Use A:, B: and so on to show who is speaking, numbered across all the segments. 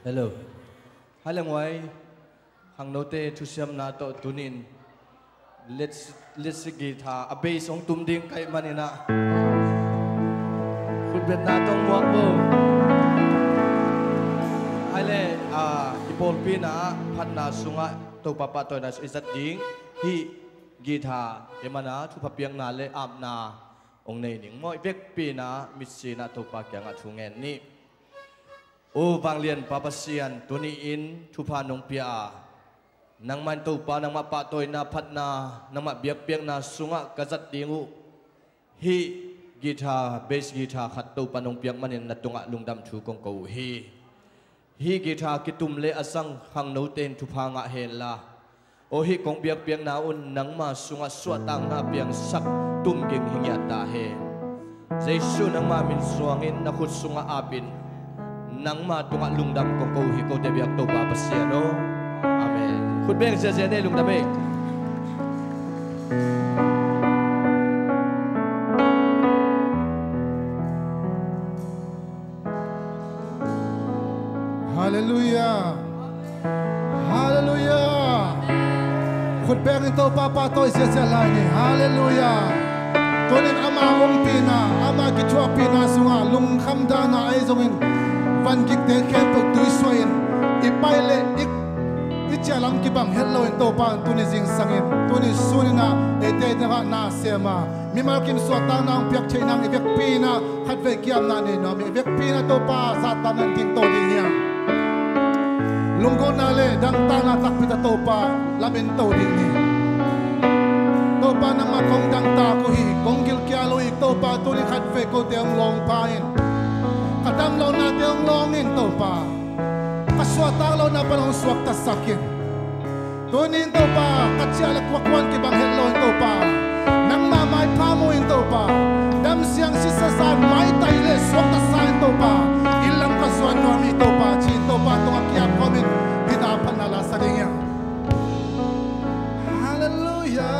A: Hello. Halang wai hang note to siam na to tunin. Let's gita a base ong tumding kay manina. Khutbet na tong muak bo. Ale ipolpi na phat na sunga to papa to na isat ding hi gita emana thu papiang na le am na ong nei ning moi vek pi na mitsi na to pa kyang a thungen ni. O bang lian papasian tuni in thupa nong pia nang man to pa nang mapatoy na phat na nang mabiak piang na sunga kazat dingu hi gita base gita khat to pa nong piang manin na tunga lungdam thu kong ko hi gita kitum le asang hang no ten thupa nga hela o hi kong biak piang na un nang ma sunga swatang na piang sak tum ging hingya ta he Jesu nang ma min suangin na khut sunga apin nang ma tunga lungdam kong ko hi ko te biak to pa pasiano amen khut beng se ne lungdam e
B: hallelujah hallelujah khut beng to papa to se lai ni hallelujah tonin ama ong pina ama kichwa pina sunga lung kham da na ai zongin van gik te khen to tui soin ipaile ichalam ki bang hello en to pa tuni jing sangin tuni sunina ete da na sema mi mal kim so ta nang pyak chei nang evek pina khat ve kiam na ne no mi evek pina to pa sa ta nan ting to ding ya lunggo na le dang ta na tak pita to pa lamin to ding ni to pa nang ma kong dang ta ko hi kong gil kya lo ik to pa tuni khat ve ko tem long pa in kadam lo na tiang longin to pa kaswata lo na palong swak ta sakin tunin to pa katsiala kwakwan ki bang hello to pa nang mamay pamo in to pa dam siang sisasan mai taile swak ta sain to pa ilang kaswan no mi to pa chin to pa to akyap komin hinapan na la sa dinya hallelujah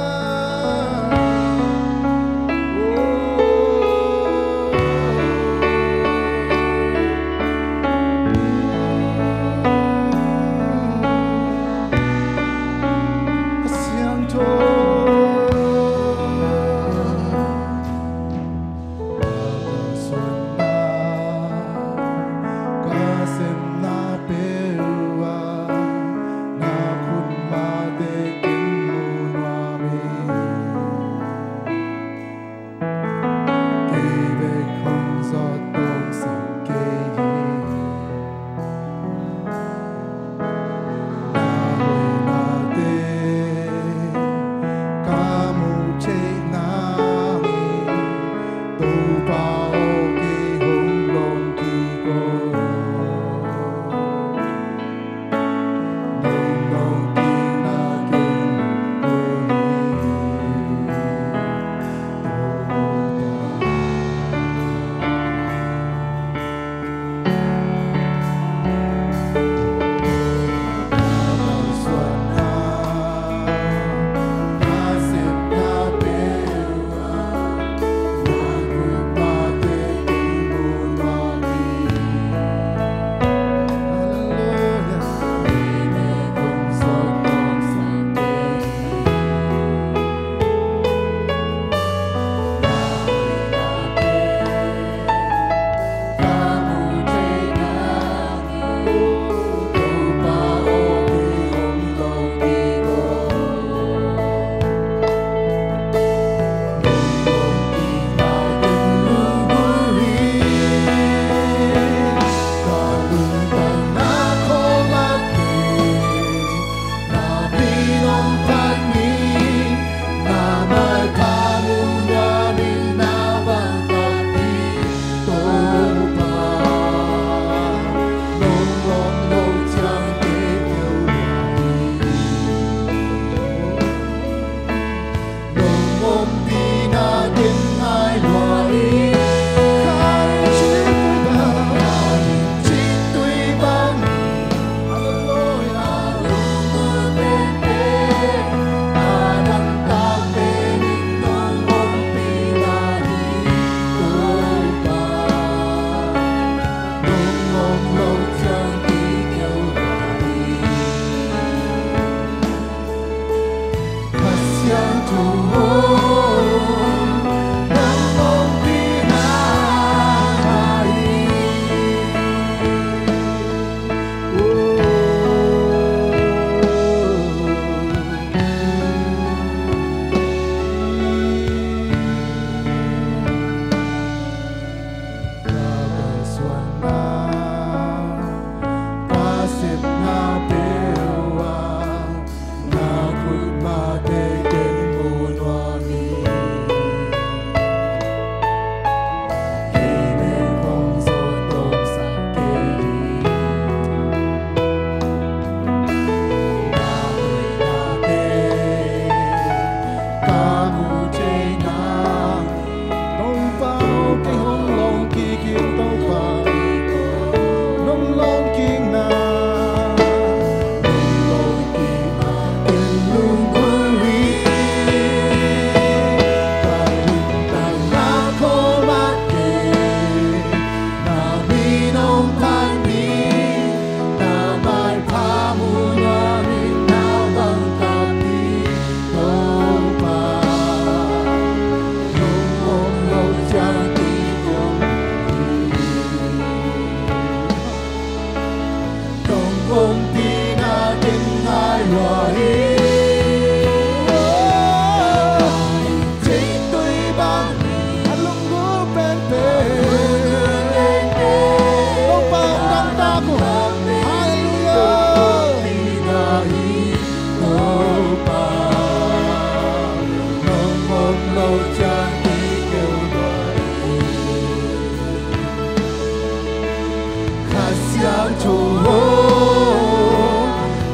B: siang châu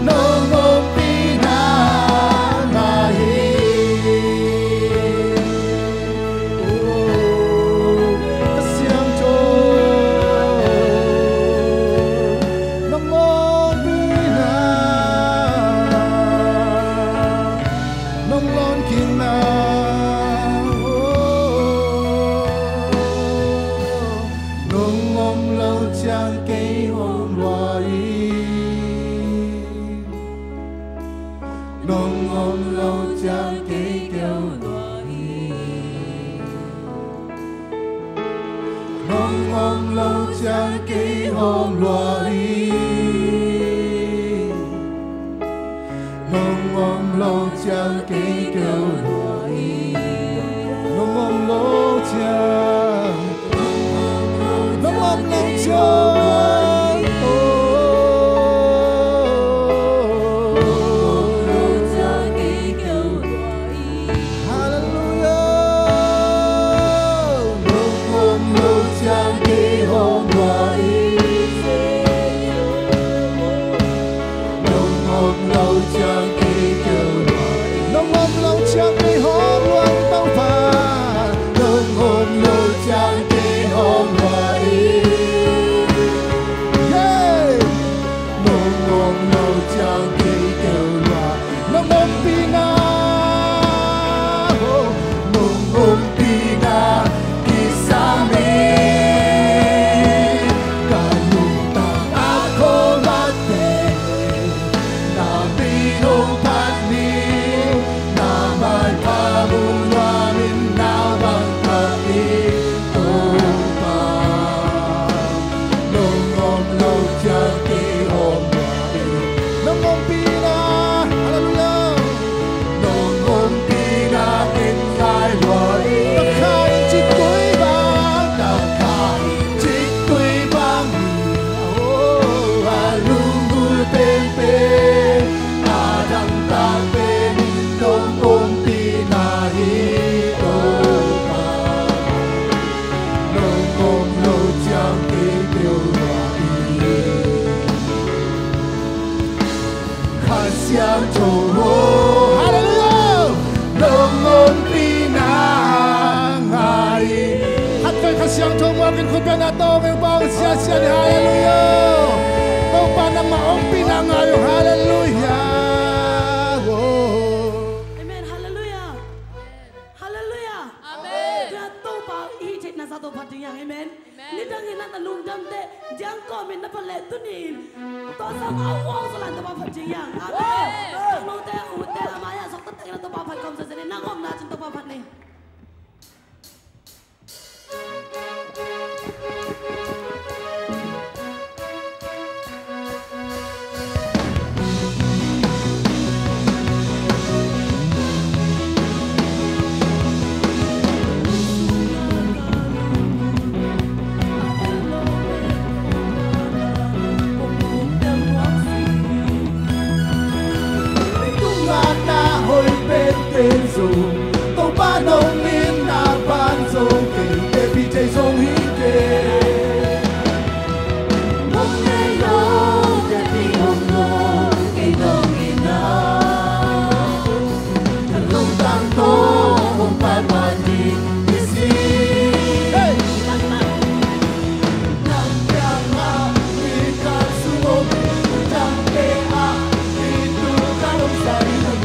B: nong om pina ngai siang châu nong om pina nong lon king na nong om lâu chang cây hôm loài nong om lâu chang cây kêu loài nong om lâu chang cây hôm loài nong om lâu chang cây kêu loài nong om lâu chang nong om lâu chang siang châu mo kin khut pe na to me bang sia sia ni hallelujah to pa na ma ong pinang ayo hallelujah
C: amen hallelujah hallelujah amen ya to pa I chet na sa to phat yang amen ni dang ina ta lungdam te jang ko men na pale tu ni to sa au au sa lan to pa phat yang amen no te u te amaya sok ta na to pa phat kom sa ni na ngom na chin to pa phat ni
B: tàu ba nông miền na ban sông kề kề bị chạy sông hít kề mong ngày đó để đi hôm đó cái nông miền na thật không tan tố không ban ban đi đi xin nằm giang ma đi cả xuống chẳng kề à đi tu cả đông say hãy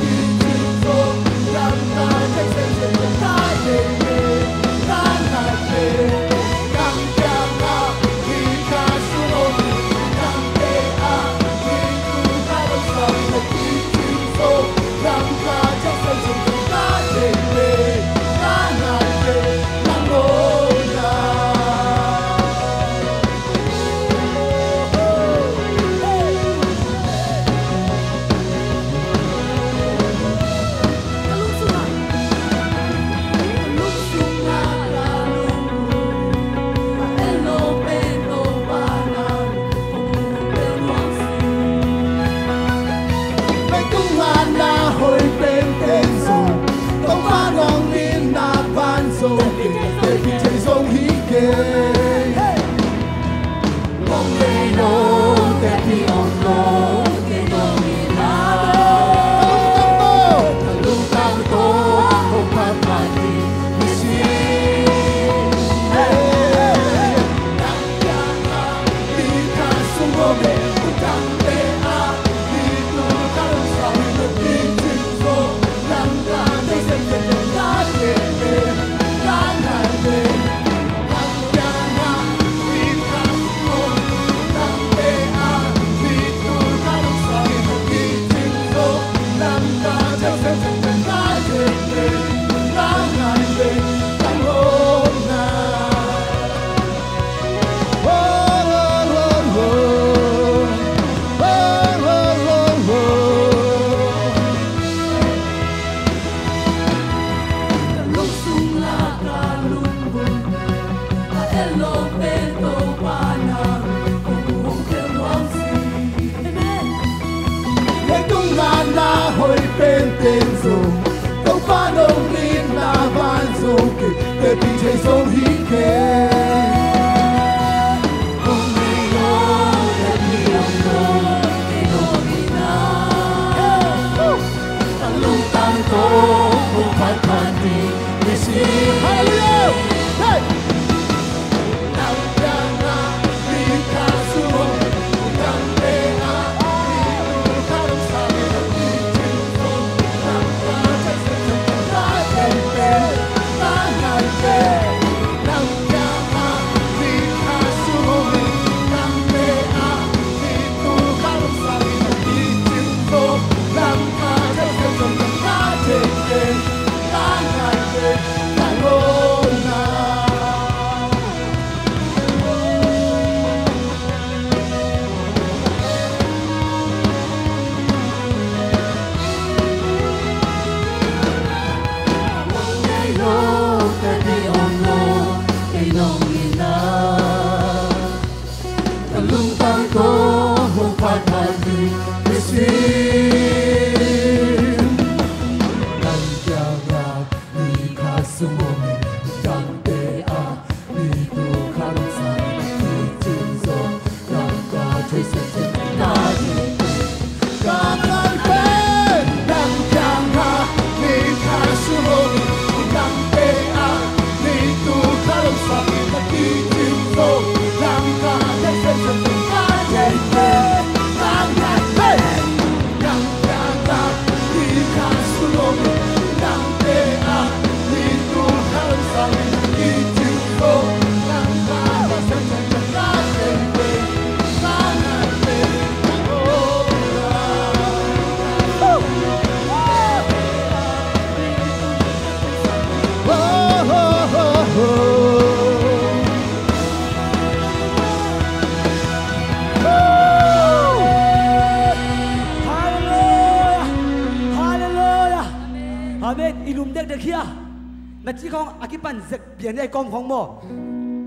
D: ในกองของโม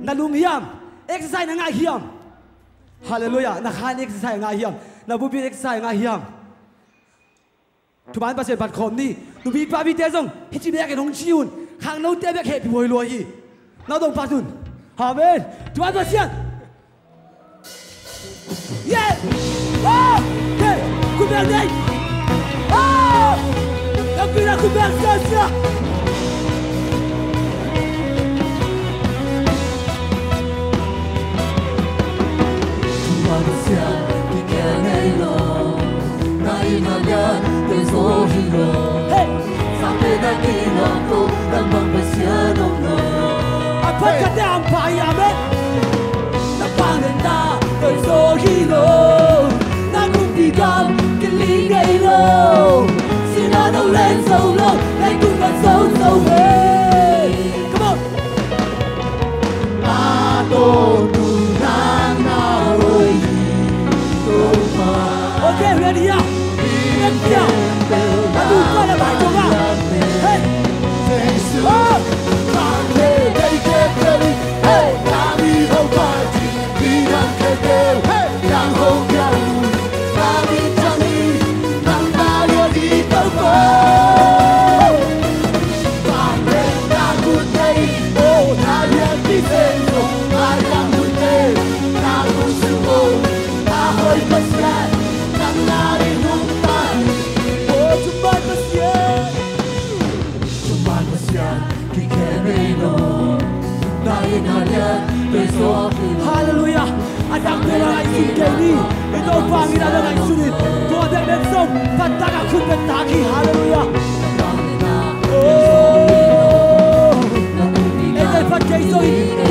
D: นาลุมเฮียมเอ็กซ์ไซส์ง่ายเฮียมฮาเลลูยานักขันเอ็กซ์ไซส์ง่ายเฮียมนาบุบีเอ็กซ์ไซส์ง่ายเฮียมทุกบ้านประเสริฐบัดคมนี่ดูบีปาบีเตซงฮิจิเบียกน้องชิวน์ข้างโน้ตเตเบียกเหตุป่วยรวยอีน้าตรงปาตุนฮาเมนทุกบ้านประเสริฐเย้โอ้เฮ้คุณแม่เนี่ยโอ้แล้วคุณน่ะคุณแม่เสียApa kata apa ya men? Napangan na tersohilo, nagumpigang kilingaylo. Sinanaw len solo, nagkungan so hey. Come on. Ato tunang na hoy tuma. Okay, ready ya? Ready ya? Aduh, kau dah baca tak? Hey. Oh. Hey, kami hopati, bilang kedel, yang hokau, kami jani, nang bayo di toko. Pamre takut day, oh kalian di sendo, ayam putih, kamu semua, ahoy pasien, nang lari numpan, oh cuma pasien, kikerino. Hallelujah. Ada orang isim kini ito pangina na ngay sunit tuwa de men song pataga kun ben taki hallelujah ete pat kay so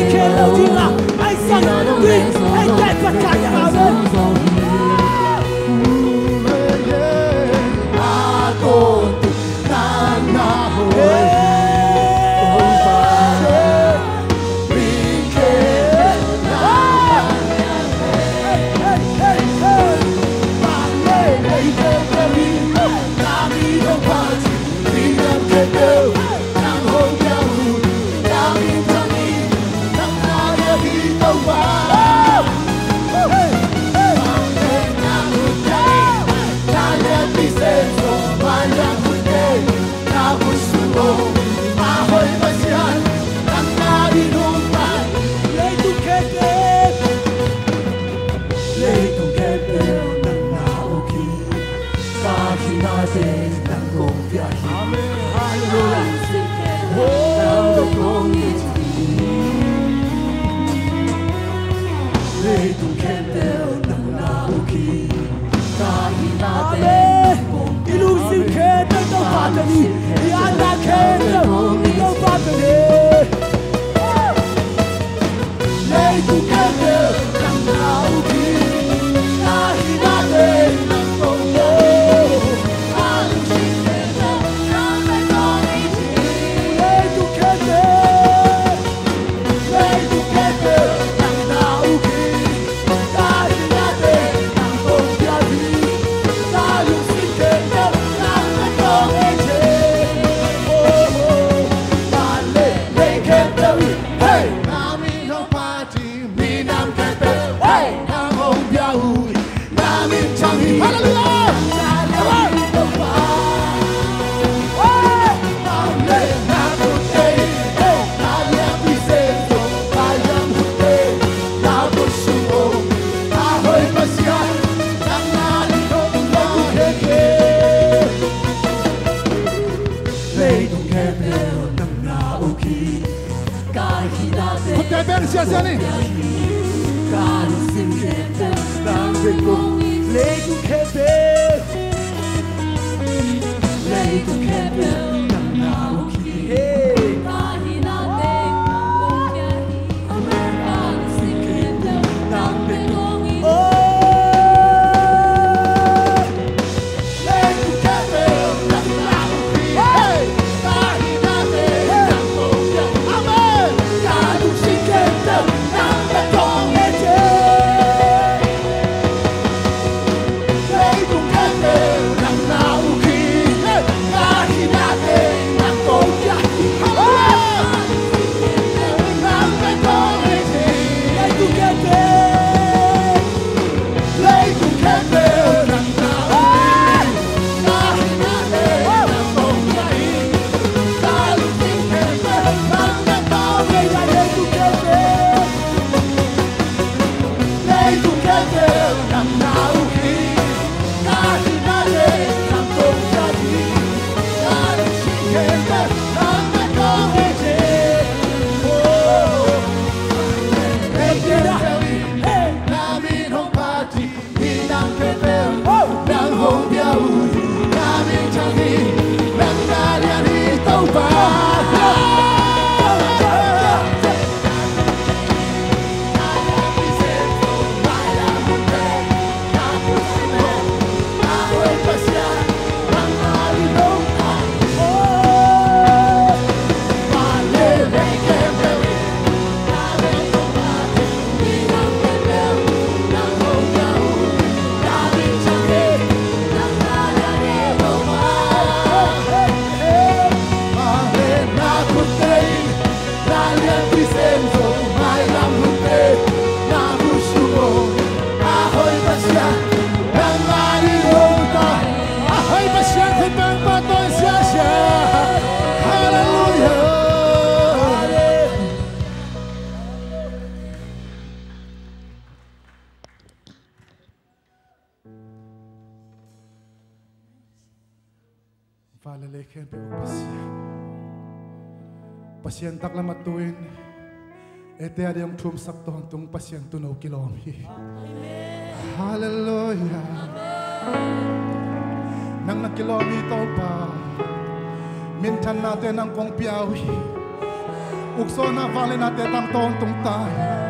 D: ikelo jira ay sang wi ete pat kaya amen
B: Pasien tak lamatuin Ete ada yang tum sak tohon tung pasien tunau kilomi. Haleluya. Nang nakilomi tau pa. Mintan natin ang kong piyawi. Ukso na vale natin ang tohon tung tayo.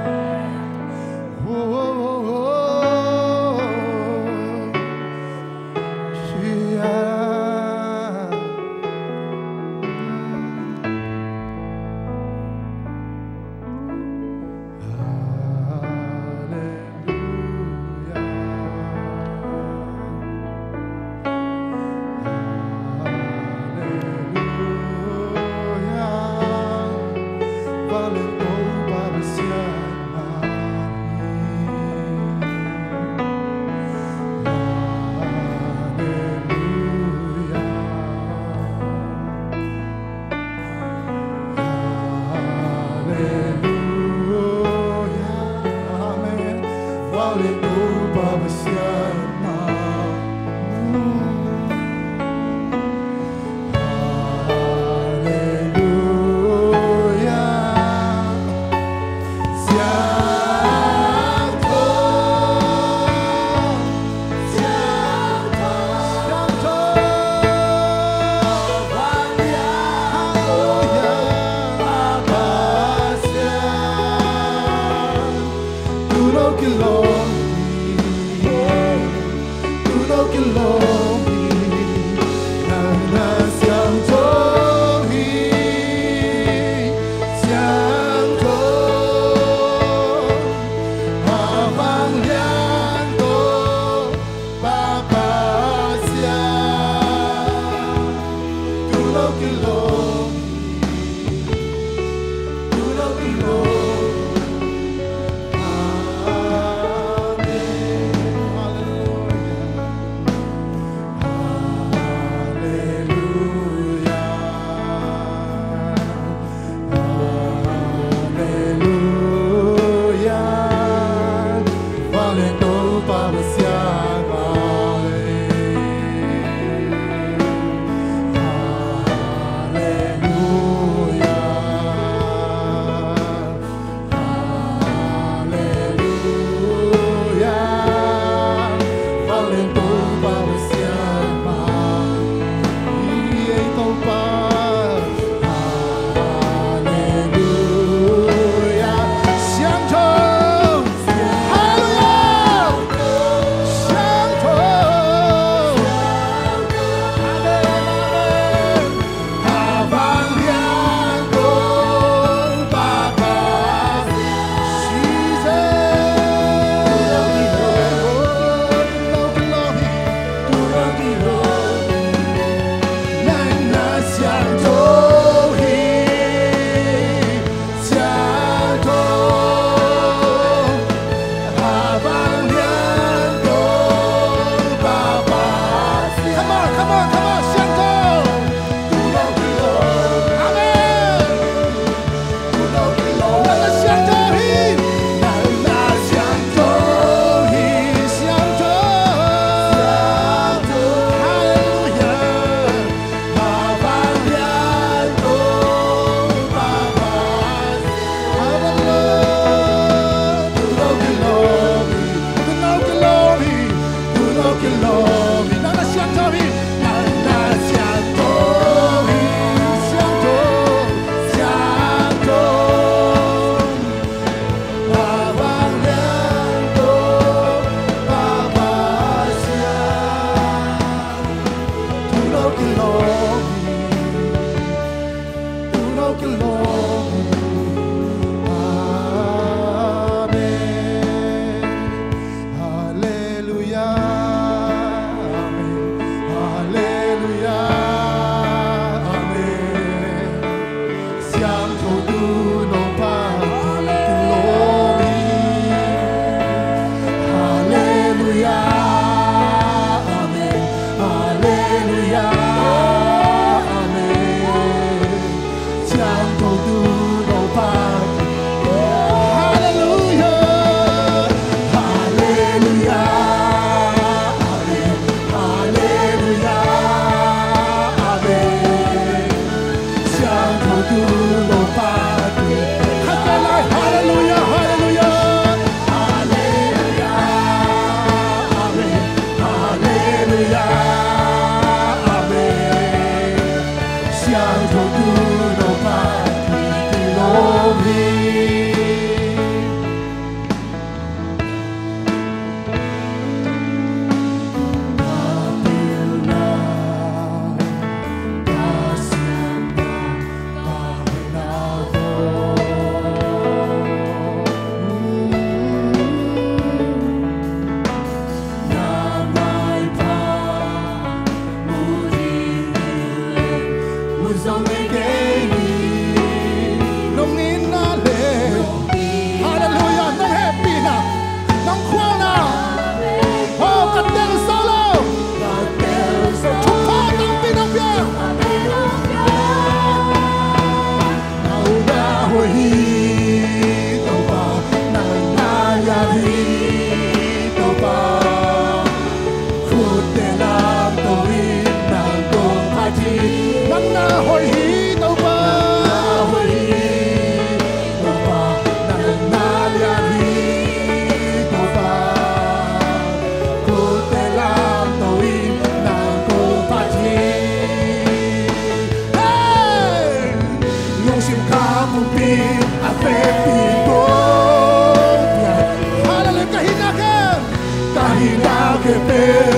B: hina ke pel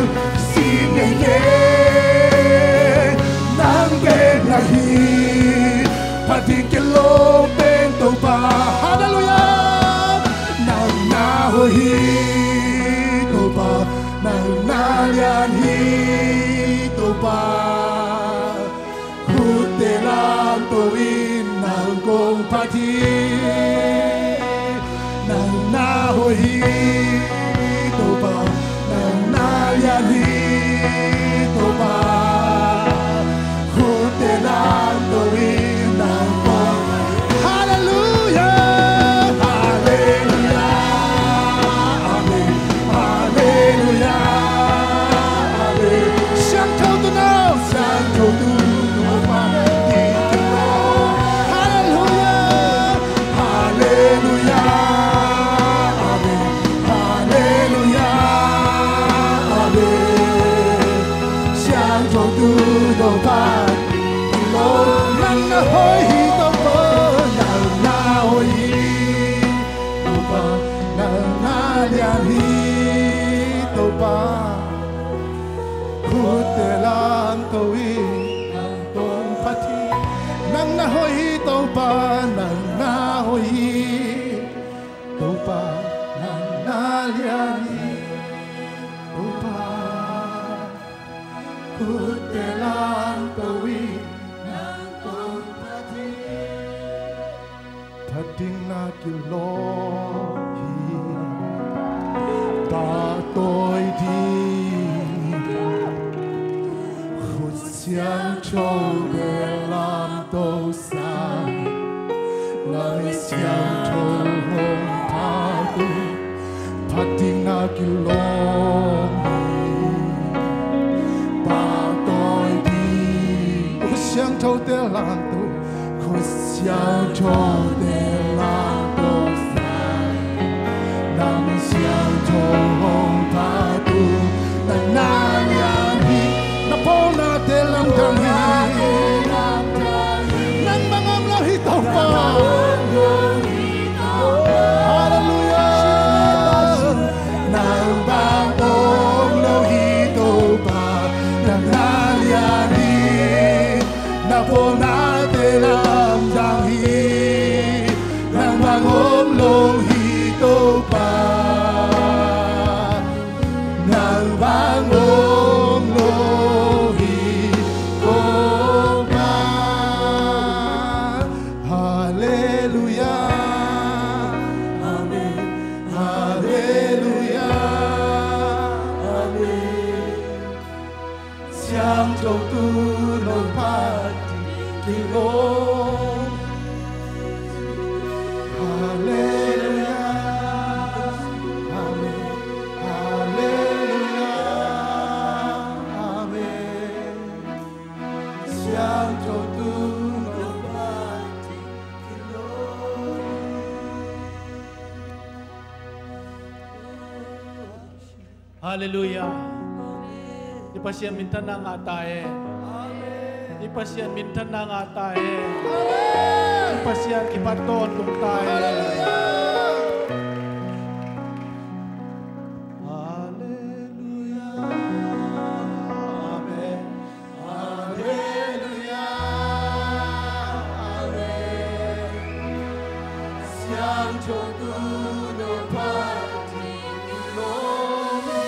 B: sine ye nang ke nahi pating ke lo pen to pa hallelujah nang na ho hi to pa nang na lian hi to pa hu te lam to in nang kong pati nang na ho hi to pa nang na lian hi to pa hu te lam to in nang kong hallelujah hallelujah amen hallelujah amen sang thâu tu nào sang thâu tu nào pa đi kinh lo hallelujah hallelujah amen hallelujah amen sang thâu tu nào pa đi lo nang na hoi hi to pa nang na hoi hi to pa nang na lian hi to pa te lam to i tong pati nang na hoi to pa nang na hoi to pa nang na lian to pa te lam to i nang tong pati pating na kilo hi ta tôi đi Siang châu để làm tô sáng Lại siang châu hồng tha tu Pati na kilong Ba tôi đi Siang châu để làm tô Siang châu để làm tô sáng Lại siang châu hồng tha tu Na lian hi Na po na te Lungdam nang mangam lo hitaw pa hallelujah nang bangong lo hitaw pa nang nalyani na po na te Lungdam nang bangong lo hitaw pa nang bangong lo Châu tu lo pati kilong hallelujah amen hallelujah amen siang châu tu lo pati kilong
E: hallelujah Ipasian mintan na nga tayo. Ipasian mintan na nga tayo. Ipasian kipaton kung tayo. Hallelujah. Amen. Hallelujah. Amen. Siang chotuno pati kilomi.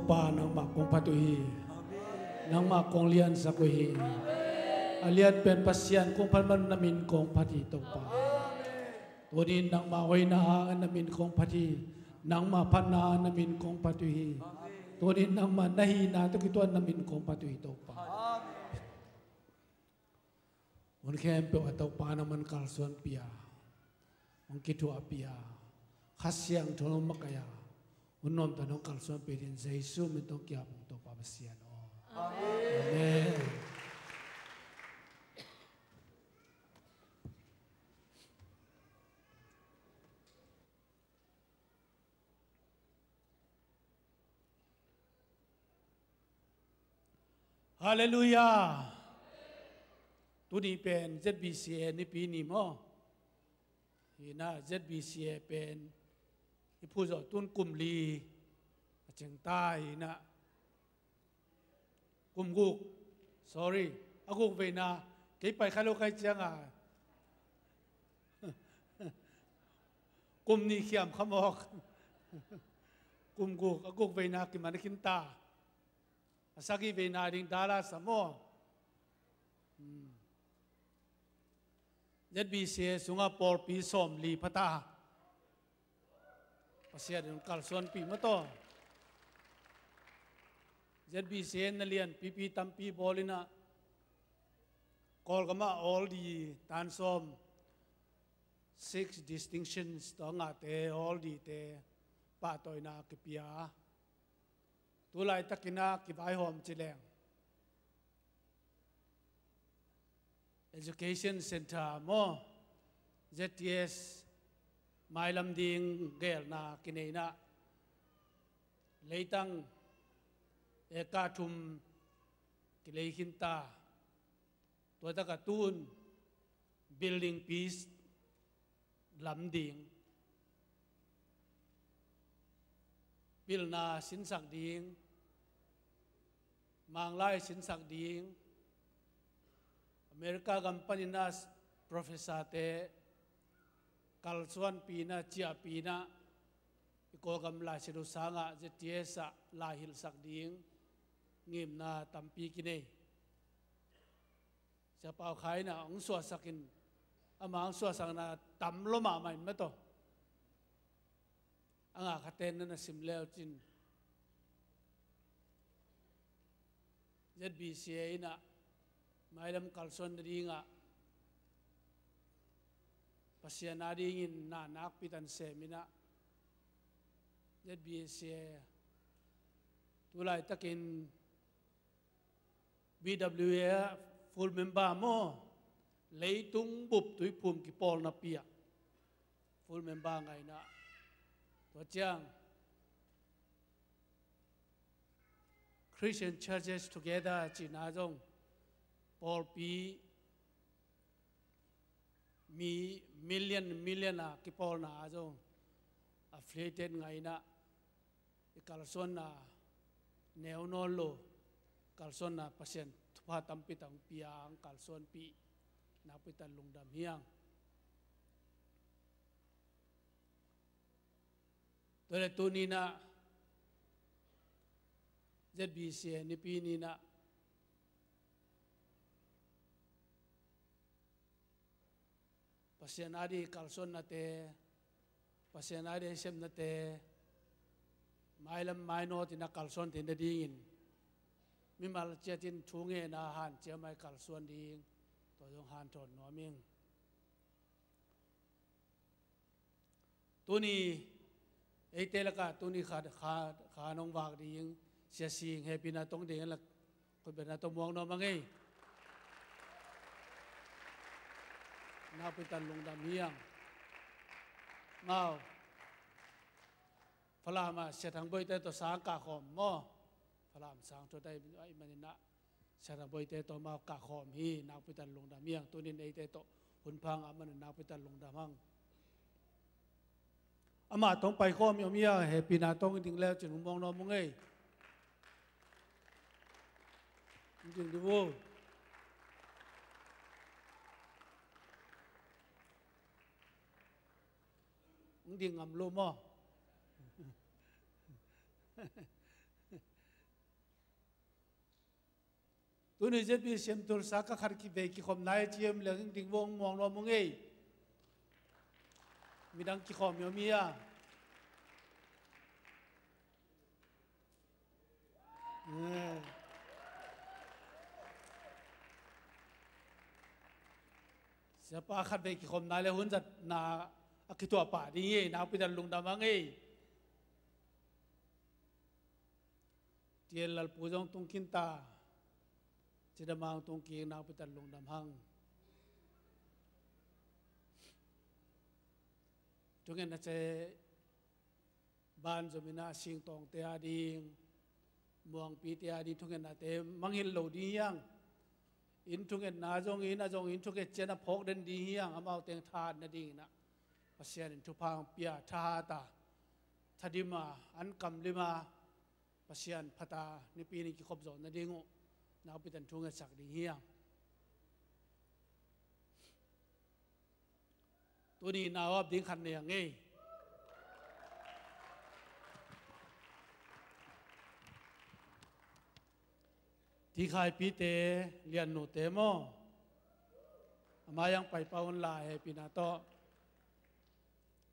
E: Pa nang makong patuhi nang makong lian sa kuhi alian pen pasyan kung palman namin kong pati to pa tunin nang makoy naan namin kong pati nang mapanaan namin kong patuhi tunin nang manahina to kituan namin kong patuhi to pa un kempe ataw pa naman kalsuan pia un kitua pia khasyang tholom makaya unom tanong kalsuan pedin sa Yesu mitong kiapong to pa pasien oh. Amen. Hallelujah. Tu ni pen ZBCA ni pi ni mo. Ina ZBCA pen ipu zo tun kum li cheng tai na kum guk sorry aguk ve na kai pai khalo kai chang a kum ni khiam khamok kum guk aguk ve na ki man kin ta asagi ve na ding dala samo ZBCA sunga por pi som li phata pasia dun kal son pi mato ZBCA na Lian pipi tampi bolina kol kama all the tan som 6 distinctions to nga te all the te pa toy na kipia tulai takina kibai hom chileng Education Center mo ZTS Mailam ding gel na kineina leitang eka thum kilei hinta to ta ka tun building peace lam ding bil na sin sak ding mang lai sin sak ding Amerika company na professor te kal Suan pina chia pina iko gam la siru sanga ZTS la hil sak ding ngim na tampi kine sa pau khai na ong so sakin ama ong so sang na tam lo ma mai ma to anga khaten na simleo chin ZBCA na Mailam kalson ringa pasiana ringin na nakpitan semina ZBCA tulay takin BWA full member mo leitung bup tui pum ki pol na pia full member ngai na to chang Christian churches together china jong Paul P. Mi million na kipol na ajo affiliated ngai na ikalson na neonolo kalson na pasien thupha tampi tang piang kalson pi na pitan lungdam hiang tole tuni na ZBCA ni pi ni na pasianadi kalson na te pasianadi sem na te mailam maino tina kalson tin dingin mimal chatin thunge na han che mai kalson ding to jong han ton no ming tuni eitelaka tuni kha nong wak ding sia sing happy na tong ding la ko be na to muang no mangai na pitan lungdam hiang ngau phalama setang boy te to sang ka khom mo phalam sang to dai ai manina setang boy te to ma ka khom hi na pitan lungdam hiang tunin ei te to hun phang aman na pitan lungdam hang ama tong pai khom yom ya happy na tong ding le chin mong no mong ei ding du wo ding ngam lo mo tu ni ZBCMTulsa ka khar ki ve ki khom nai chiam le ding wong mong lo mong ei midang ki khom yo mia siapa khat ve ki khom nai le hun zat na akitua pa ding na pidan lungdam ang ei tiel pujong tung kinta cidamang tung king na pitan lungdam hang tungen na che ban zomina sing tong te ading muang pi te adi tungen na te mangil lo di yang in tungen na jong in tungen chena phok den di yang amau teng than na ding na pasian in tupang pia tha ta thadima an kam lima pasian phata ni pi ni ki khop zo na dingu na pitan thunga sak ding hiang tu ni na wap ding khan ne nge ti khai pi te lian nu te mo amayang pai paun la he pinato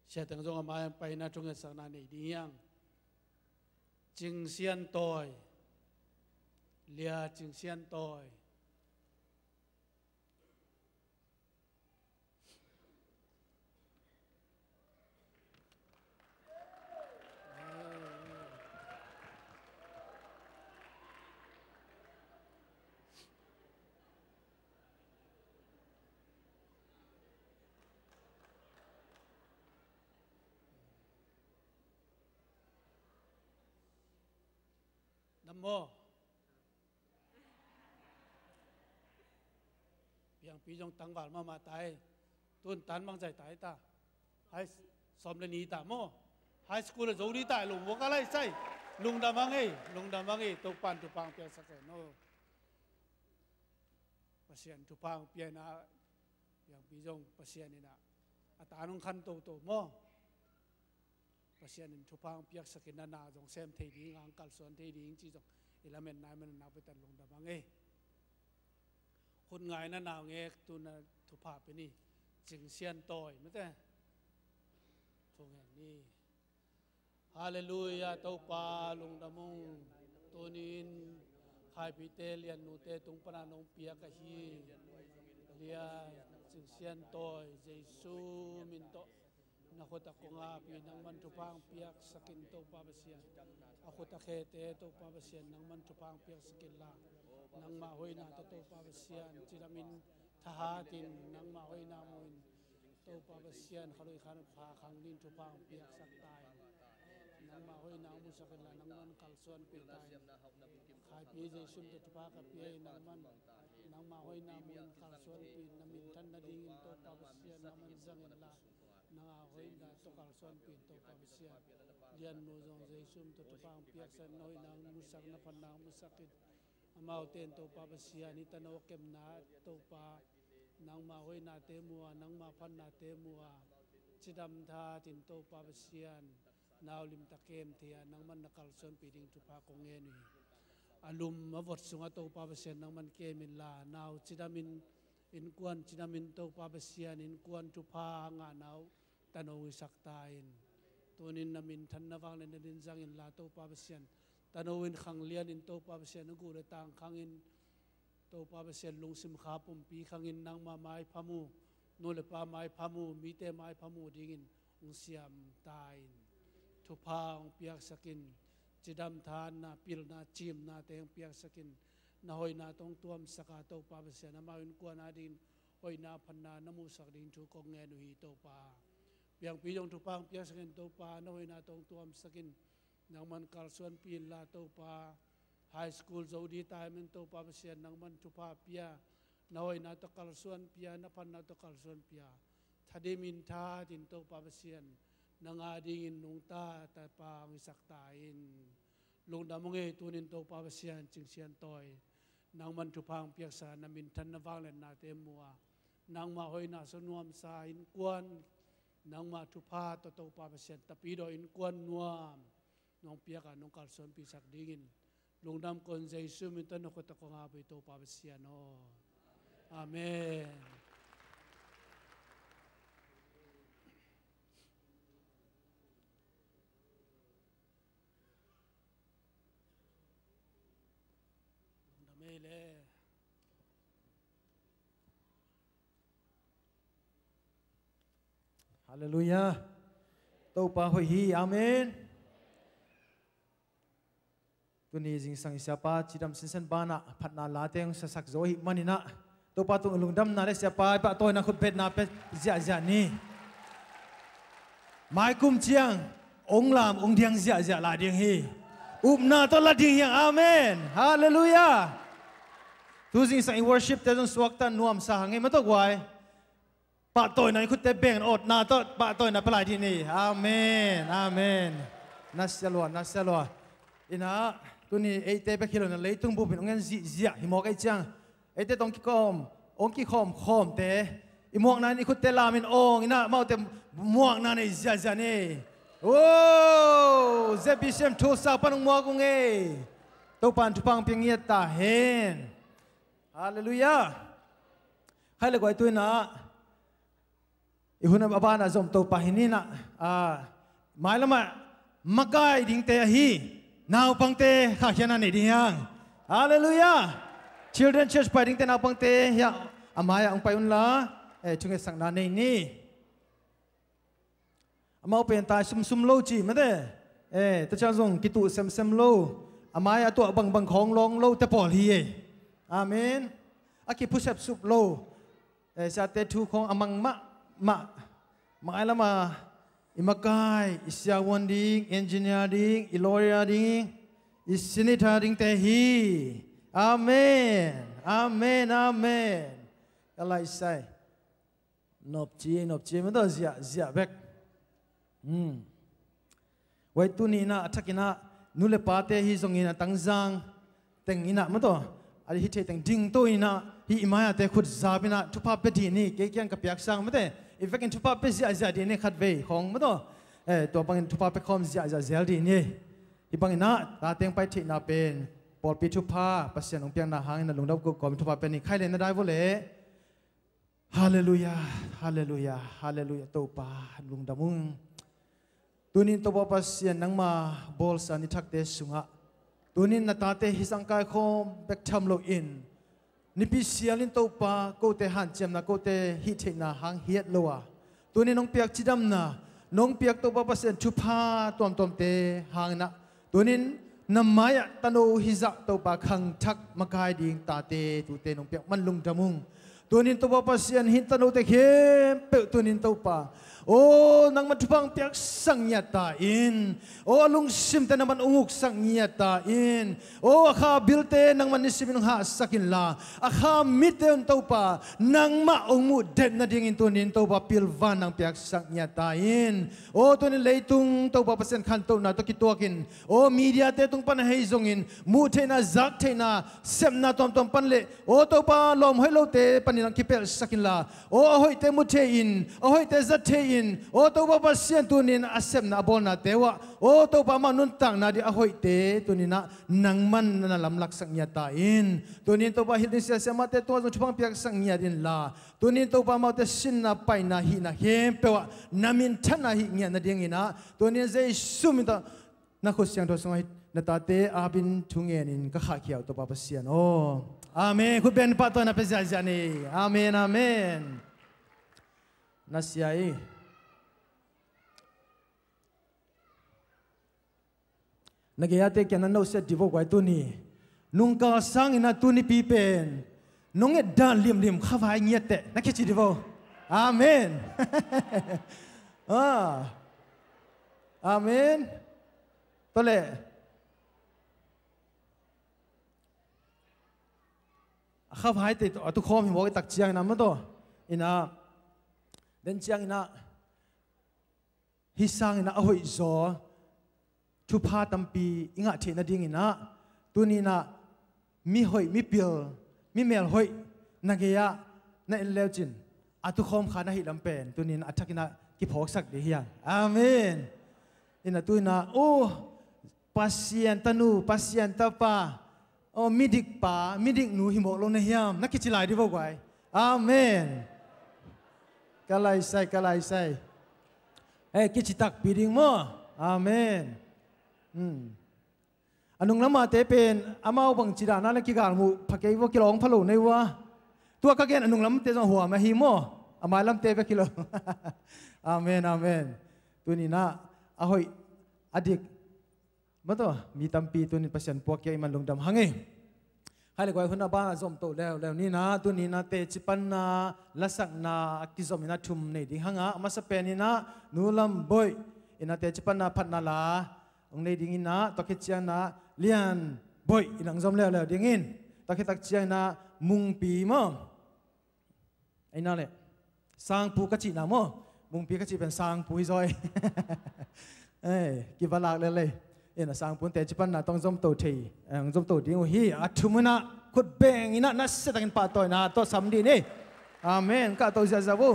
E: sia tang jong amayang pai na thunga sak na nei ding yang Chinh xiên tồi lia chinh xiên tồi Nam mô Biang pi jong tang wal ma tai tun tan mang jai tai ta hai som le ni ta mo high school le zo ni tai lu mo ka lai sai lungdam mang ei to pan tu pang pia sak no pasien tu pang pia na biang pi jong pasien ni na ata nong khan to mo pasien in thupang piak sakin na jong sem thei ding ang kal son thei ding chi jong element nai man na petan lungdam ange khun ngai na naw nge tu na thupa pe ni jing sian toy mate thong ni hallelujah to pa lungdamong tonin khai pi te lian nu te tung pana nong pia ka hi lia jing sian toy jesu min to nakota ko nga pinang man tupang piak sakin to pabasian ako ta khete to pabasian nang man tupang piak sakin la nang ma hoy na to pabasian chilamin thahatin nang ma hoy na moin to pabasian khaloi khan pha khang nin tupang piak saktai nang ma hoy na mu sakin la nang man kalson pitai khai pi jesum to tupa ka pi nang man nang ma hoy na mun kalson pi namin tan na ding to pabasian naman zangin la nga hoy na to kalson pin to pabasian lian no jong jesum to tupang piak san noi nang musak na panang musakit amau ten to pabasian itano kem na to pa nang ma hoy na te mua nang ma phan na te mua chidam tha tin to pabasian naw lim takem thia nang man na kalson pi ding tupa ko nge ni alum mavot sunga to pabasian nang man kemin la naw chidamin in kuan chinamin to pabasian in kuan tupa nga naw tano saktain tunin namin than na wang len din jang in la to pabasian tanowin khang lian in to pabasian gu re tang khangin to pabasian lungsim khapum pi khangin nang ma mai phamu no le pa mai phamu mi te mai phamu dingin ung siam tain thupa ong piak sakin chidam than na pil na chim na teng piak sakin na hoy na tong tuam saka to pabasian amawin kuan adin hoy na phan na namu sak ding thu ko nge nu hi to pa piang pi jong tupang piak sakin to pa na hoy na tong tuam sakin nang man kalson pil la to pa high school zo di time to pabasian nang man tupa pia na hoy na to kalson pia na phan na to kalson pia thadimin tha tin to pabasian nang ading in nung ta pa ang saktain lungdam nge tunin to pabasian ching sian toy nang man tupang piak sa namin tan na wang len na te mua nang ma hoy na so nuam sa in kuan nang ma tupa to to pabasian tapido in kuan nuam nong piaka nong kalson pisak dingin lungdam kon jesu min tan ko ta ko nga pi to pabasian no amen Mele.
F: Hallelujah. Tâu pa hoi hi. Amen.
B: ตัวนี้จิงสังเสียป้าจีดำสินเซนบ้านะพัดนาลาเตงสักโจหิมันนี่นะตัวป้าตัวลุงดำนาเลเสียป้าป้าตัวนักขุดเป็ดนาเป็ดเสียนี่ไม้กุมเชียงองลามองเดียงเสียลาเดียงฮีอุบนาตัวลาเดียงยังอาเมนฮาเลลูยาตัวจิงสัง worship แต่จงสวกตันนวมสางไงมันต้องไว้ป้าตัวนั้นขุดเตะเบ่งอดนาตัวป้าตัวนั้นปลายที่นี่อาเมนอาเมนนัสเซลวนัสเซลวอินะตัวนี้ไอเตะไปคิโลนั่นเลยตุ้งบุบเป็นองเงินเสียหิมอกไอจังไอเตะต้องกี่คอมองกี่คอมเตะอีหมวกนั้นอีขุดเตะลามินองอีน่ะเมาเตะหมวกนั้นไอเสียนี่โอ้ ZBCMTulsa ปันหมวกงเอตัวปันทุพังเพียงเงียตาเห็นฮาเลลูยาใครเลยกว่าตัวน่ะอีหุ่นบ้านน่ะจมตัวปะหินี่น่ะหมายละมามักไก่ดิ่งเตะฮีนาวปังเตะข้าเขียนนั่นเองยังฮาเลลูยา Children Church ไปดิ่งเตะนาวปังเตะยาอามายองไปอุ่นละช่วงสังนานนี่อามาเป็นตายซุ่มโลจีไม่ได้แต่ช่างส่งกิตุเซมโลอามายตัวบังของลองโลแต่ปอลีอาเมนอากิพุชสุบโลชาเตทูของอามังมายละมาอิมากายอิสยาวันดิงเอนจิเนียร์ดิงอิลอรีดิงอิสินิธาดิงเตฮีอาเมนอาเมนอาเมนอะไรใส่นบจีมันต้องเสียเบกไว้ตุนีนะทักกินะนุเลปาเตฮีทรงอินะตั้งจังแต่งอินะมันต้องอะไรที่เทแต่งดิ่งตัวอินะฮีอิมายาเตขุดซาบินะทุพาเปดีนี่เกี่ยงกับเปียกสังไม่ได้อีเฟกินทุพาเปเสียดีนี่ขัดเวของมันต้องตัวบางทุพาเปคอมเสียดีนี่อีบางอินะตาเตียงไปที่นาเป็นปอลปีทุพาปัสเซียนองเปียงนาหางอินะลุงดับกุกอมทุพาเป็นนี่ใครเล่นได้บ่เลยฮาเลลูยาฮาเลลูยาฮาเลลูยาตัวป้าลุงดามุงตัวนี้ตัวปัสเซียนนังมาบอลสันนิทักเตสุงะตัวนี้นาตาเตฮิสังกายคอมเบกทำโลอินนิพิเซียลินตัวป้าโกเตหันเจมนาโกเตฮิเทนาหางเฮียดโลวะตัวนี้น้องเปียกจิดำนาน้องเปียกตัวปัสเซียนชุพาตัวมเตหางนะตัวนี้นำมายะตโนฮิจักตัวป้าขังทักมากายดิ่งตาเตตัวเตน้องเปียกมันลุงดามุงตัวนี้ตัวปัสเซียนหินตโนเตเข้มเปตัวนี้ตัวป้าโอ้นังมันทุพังเปียกสังเงียตาอินโอ้ลุงซิมแต่นังมันองุกสังเงียตาอินโอ้ข้าบิลเตนังมันนิสิมินหาสักินลาข้ามิเตนตัวป่านังมาองมุเด็ดนาดิ่งอินตัวนี้ตัวป่าพิลวานังเปียกสังเงียตาอินโอ้ตัวนี้เลยตุงตัวป่าเปอร์เซ็นต์ขันตัวน่ะตัวกิตัวกินโอ้มีเดียเตตุงปันให้จงอินมูเทน่าจักเทน่าเซมน่าตอมปันเล่โอ้ตัวป่าลมให้เราเตปันนังกิเปลสักินลาโอ้หอยเตมุเทอินโอ้หอยเตจัดเทโอ้ตัวป้าเสียนตัวนี้นะอาเซมนะบอลนะเตวะโอ้ตัวป้ามานุนตังนะดิอาหอยเตตัวนี้นะนังมันนะลำลักสังเงียตาอินตัวนี้ตัวป้าฮิตนิเสียมาเตตัวจุดพังเปียกสังเงียดินลาตัวนี้ตัวป้ามาเตสินนะไปนะฮินะเฮมเปวะนามินทันนะฮิเงียนะเดียงอินะตัวนี้จะสุมิตานักขุดเสียงตัวสมัยนาตาเตอาบินทุงเงินินก็ขาเขียวตัวป้าเสียนโอ้อาเมนคุณเป็นปัตตานาเปซาจานีอาเมนอาเมนนัสยาอีนักยาเตกันนั่นเราเสร็จดีพวกไว้ตัวนี้นุ่งกาสังอินาตัวนี้ปีเป็นนุ่งเอ็ดด่านเหลี่ยมข้าวายเงียเตะนักคิดดีพวกอาเมนอาเมนตัวเล่ข้าวายเตะตุกคอมหิมบอกตักเจียงนั่นมั้งตัวอินาเดินเจียงอินาฮิสังอินาเอาหิโซทุพาตัมปีอิงะเทนดิ่งอินะตัวนี้นะมีหอยมีเปียวมีเมลหอยนักเกียร์นั่นเลวจินอัตุคอมขานะฮิลำเป็นตัวนี้นะอัฐกินะกิพอกสักเดียงอาเมนอินะตัวนี้โอ้ปัสเซียนตนูปัสเซียนตาปาโอ้มิดิกปามิดิกหนูหิมอกลงในยามนักกิจลายดีพวกไว้อาเมนกะไลใส่กิจตักปีดิ่งมั้งอาเมนอันนุ่งละมาเตเป็นอามาบังจิดานาเลกิกาลมูพักเกวกิโลงพะโลในวะตัวก็เกณฑ์อันนุ่งละมเตจังหัวมาฮิโมอามาลำเตไปกิโลอาเมนตัวนี้นะอาหอยอดิก มาตัวมีตำปีตัวนี้เปอร์เซ็นต์พวกยังมันลงดำหังเองให้เลยกว่าคนบ้านสมโตแล้วนี่นะตัวนี้นะเตจิปันนาลัสักนากิจสมินาชุมนี่ดิหังอ่ะมาสเปนี่นะนูลัมบอยอินาเตจิปันนาพัดนาลาองในดิ่งนะตอกเชียนะเลียนบอยอินังจอมแล้วดิ่งตอกตักเชียนะมุงปีมั้งไอ้นั่นแหละสร้างปูกระจินะมั้งมุงปีกระจิเป็นสร้างปูอีซอยกิบลากเลยเอ็นะสร้างปูนแต่จิปันนะต้องจอมโตทีจอมโตดิ่งฮีอัตุมนะขุดเบงอินะนัสเสตังปาตอยนะตัวสำดีนี่อาเมนข้าตัวจะบู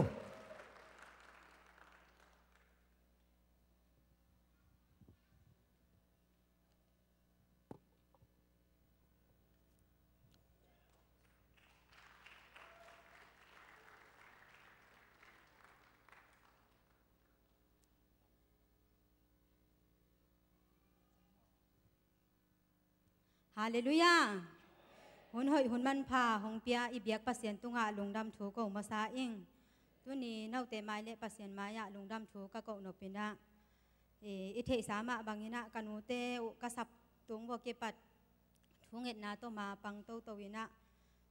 F: ฮาเลลูยาหุ่นหอยหุ่นมันพาหงเปียอีเบียกปัสเซียนตุงะลุงดำถูกมาซาอิงตัวนี้เน่าเตไม้เละปัสเซียนมายะลุงดำถูกก็โนปินะอิเทสามะบางยินะกันูเตอุกษับตุงบวกเก็ปัดทุ่งเอ็ดนาโตมาปังโตตวินะ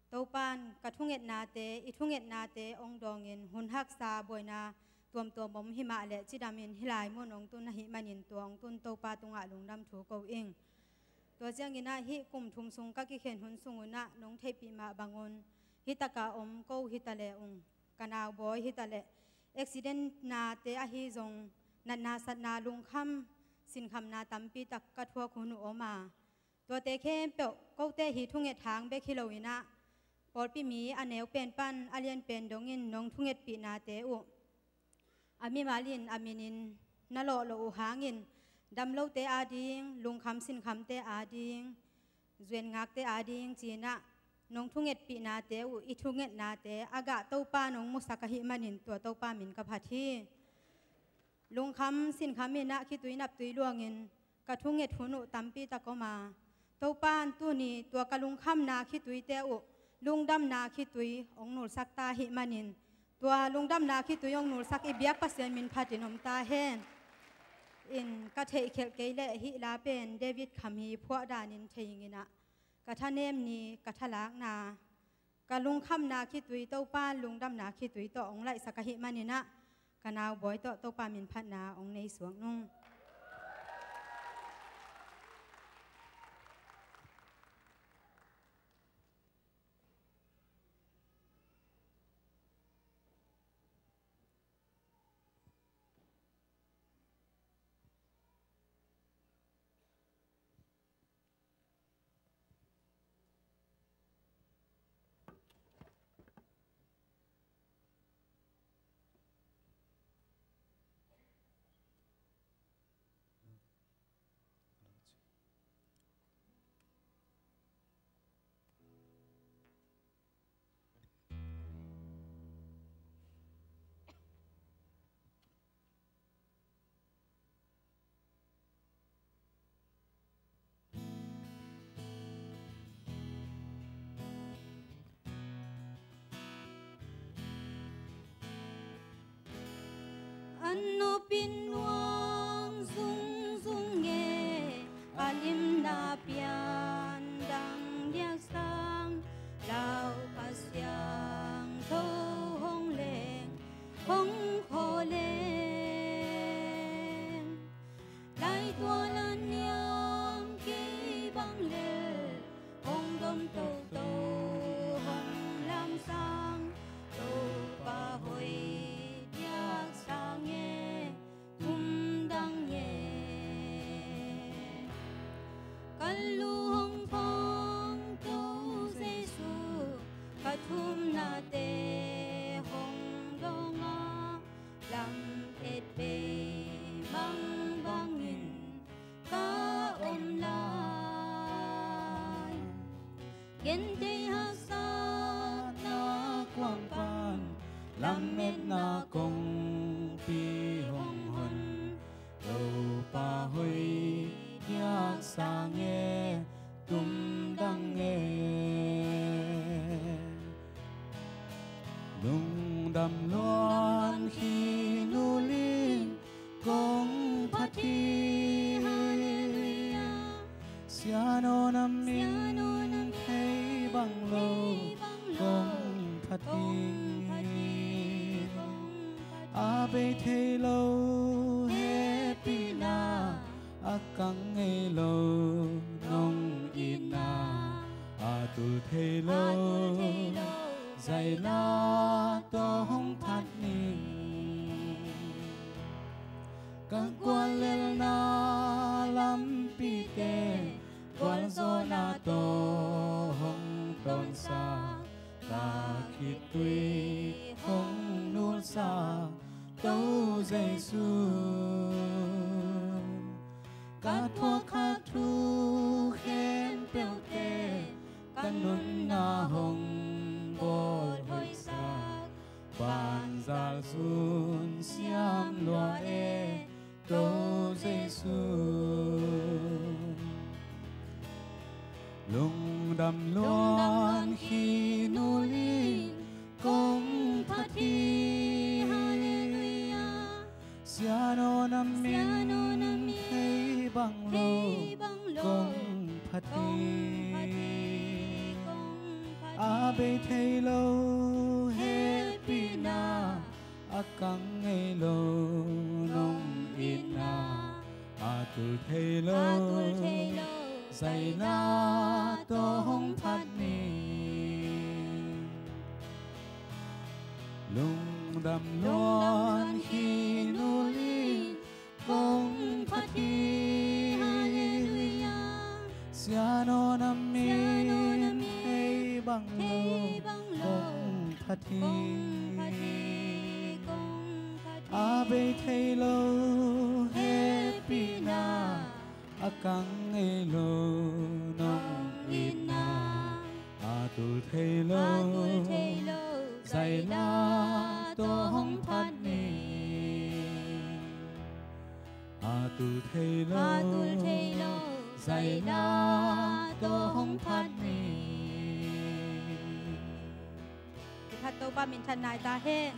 F: โตปานกระทุ่งเอ็ดนาเตอิทุ่งเอ็ดนาเตองดองเงินหุ่นฮักซาบวยนาตัวบอมหิมะเละจิดามินฮิลายมุนองตุนหิมานินตัวองตุนโตปาตุงะลุงดำถูกเองตัวเจ้ากินะฮิกุมทุมซุงกักกิเข็นหุนซุงอุนะน้องเทปีมาบางอนฮิตากาอมโกฮิตาเลองกันาวบอยฮิตาเลอุบิเหตุนาเตอหิจงนัดนาสัตนาลุงคำสินคำนาตัมปีตักกะทัวคุนุอมาตัวเตเข้มเปะก็เตหิทุ่งเอ็ดทางเบคิโลวินะปอดปีมีอันเนวเป็นปั้นอาเลียนเป็นดงอินน้องทุ่งเอ็ดปีนาเตอุอามิมาลินอามินินนโลโลอุหางินดำเล่าเตอาดิงลุงคำสินคำเตอาดิงเวียนงักเตอาดิงจีนะน้องทุ่งเอ็ดปีนาเตอุอิทุ่งเอ็ดนาเตอากาเต้าป้าน้องมุสกะหิมานินตัวเต้าป้ามินกับพัทีลุงคำสินคำมินะคิดตุยนับตุยลวงเงินกระทุ่งเอ็ดหุนุตัมปีตะก็มาเต้าป้านตัวนี้ตัวกะลุงคำนาคิดตุยเตอุลุงดำนาคิดตุยองนูสักตาหิมานินตัวลุงดำนาคิดตุยองนูสักอิเบียกปัสเซียนมินพัดินอมตาเฮนอินกะเทเขลเกยเลหิลาเป็นเดวิดคำฮีพวกดานินเทยินะกะทะเนมนีกะทะลากนากะลุงคำนาคิดตุยเต้าป้านลุงดำนาคิดตุยต่อองไลสักหิมานินะกะนาวบอยต่อเต้าป้ามินพัดนาองในสวงนุ่งอันโนปินวังซุงซุงเงอาลิมนาเปียนดังเดียกสังลาวปัสยังโทหงเลงหงโคเลงไลตัวลันยังกีบังเลหงดมโตโตหงลำสังโตปะหอยทุ่มนาเตหงดงาลำเอ็ดเปบังบังยินกาอมลายเย็นใจฮักษานาความปานลำเม็ดนากงปีหงหนโลปาหอยยากสางเงตุ้มดังเงลุงดำล้วนขีนูลิงกงพัทีฮาเลลูยา
G: thầy lâu dạy la to hong phát ni các quan lên na lâm pi tê quan do na to hong tôn sa ta khi tuy hong nuốt sa tâu dây su các thua khát thu khen bèo tê các nôn na hồng bồi hồi xa bàn giả xuân xiêm loa e tâu dây su Lungdam loan khi nô linh công phát thi Siano nam min hay bằng lô công phát thi Abe thay lâu hết pina Akang ngay lâu nong ina tu thay lâu dạy la to hong phát ni Lungdam loan khi nô linh công phát thi Siano nam min hay bằng lô công phát thi Abe thay lâu hết pina Akang ngay lâu nong ina tu thay lâu dạy la to hong phát ni tu thay lâu dạy la to hong phát ni
F: Phát tô ba mình thân này ta hen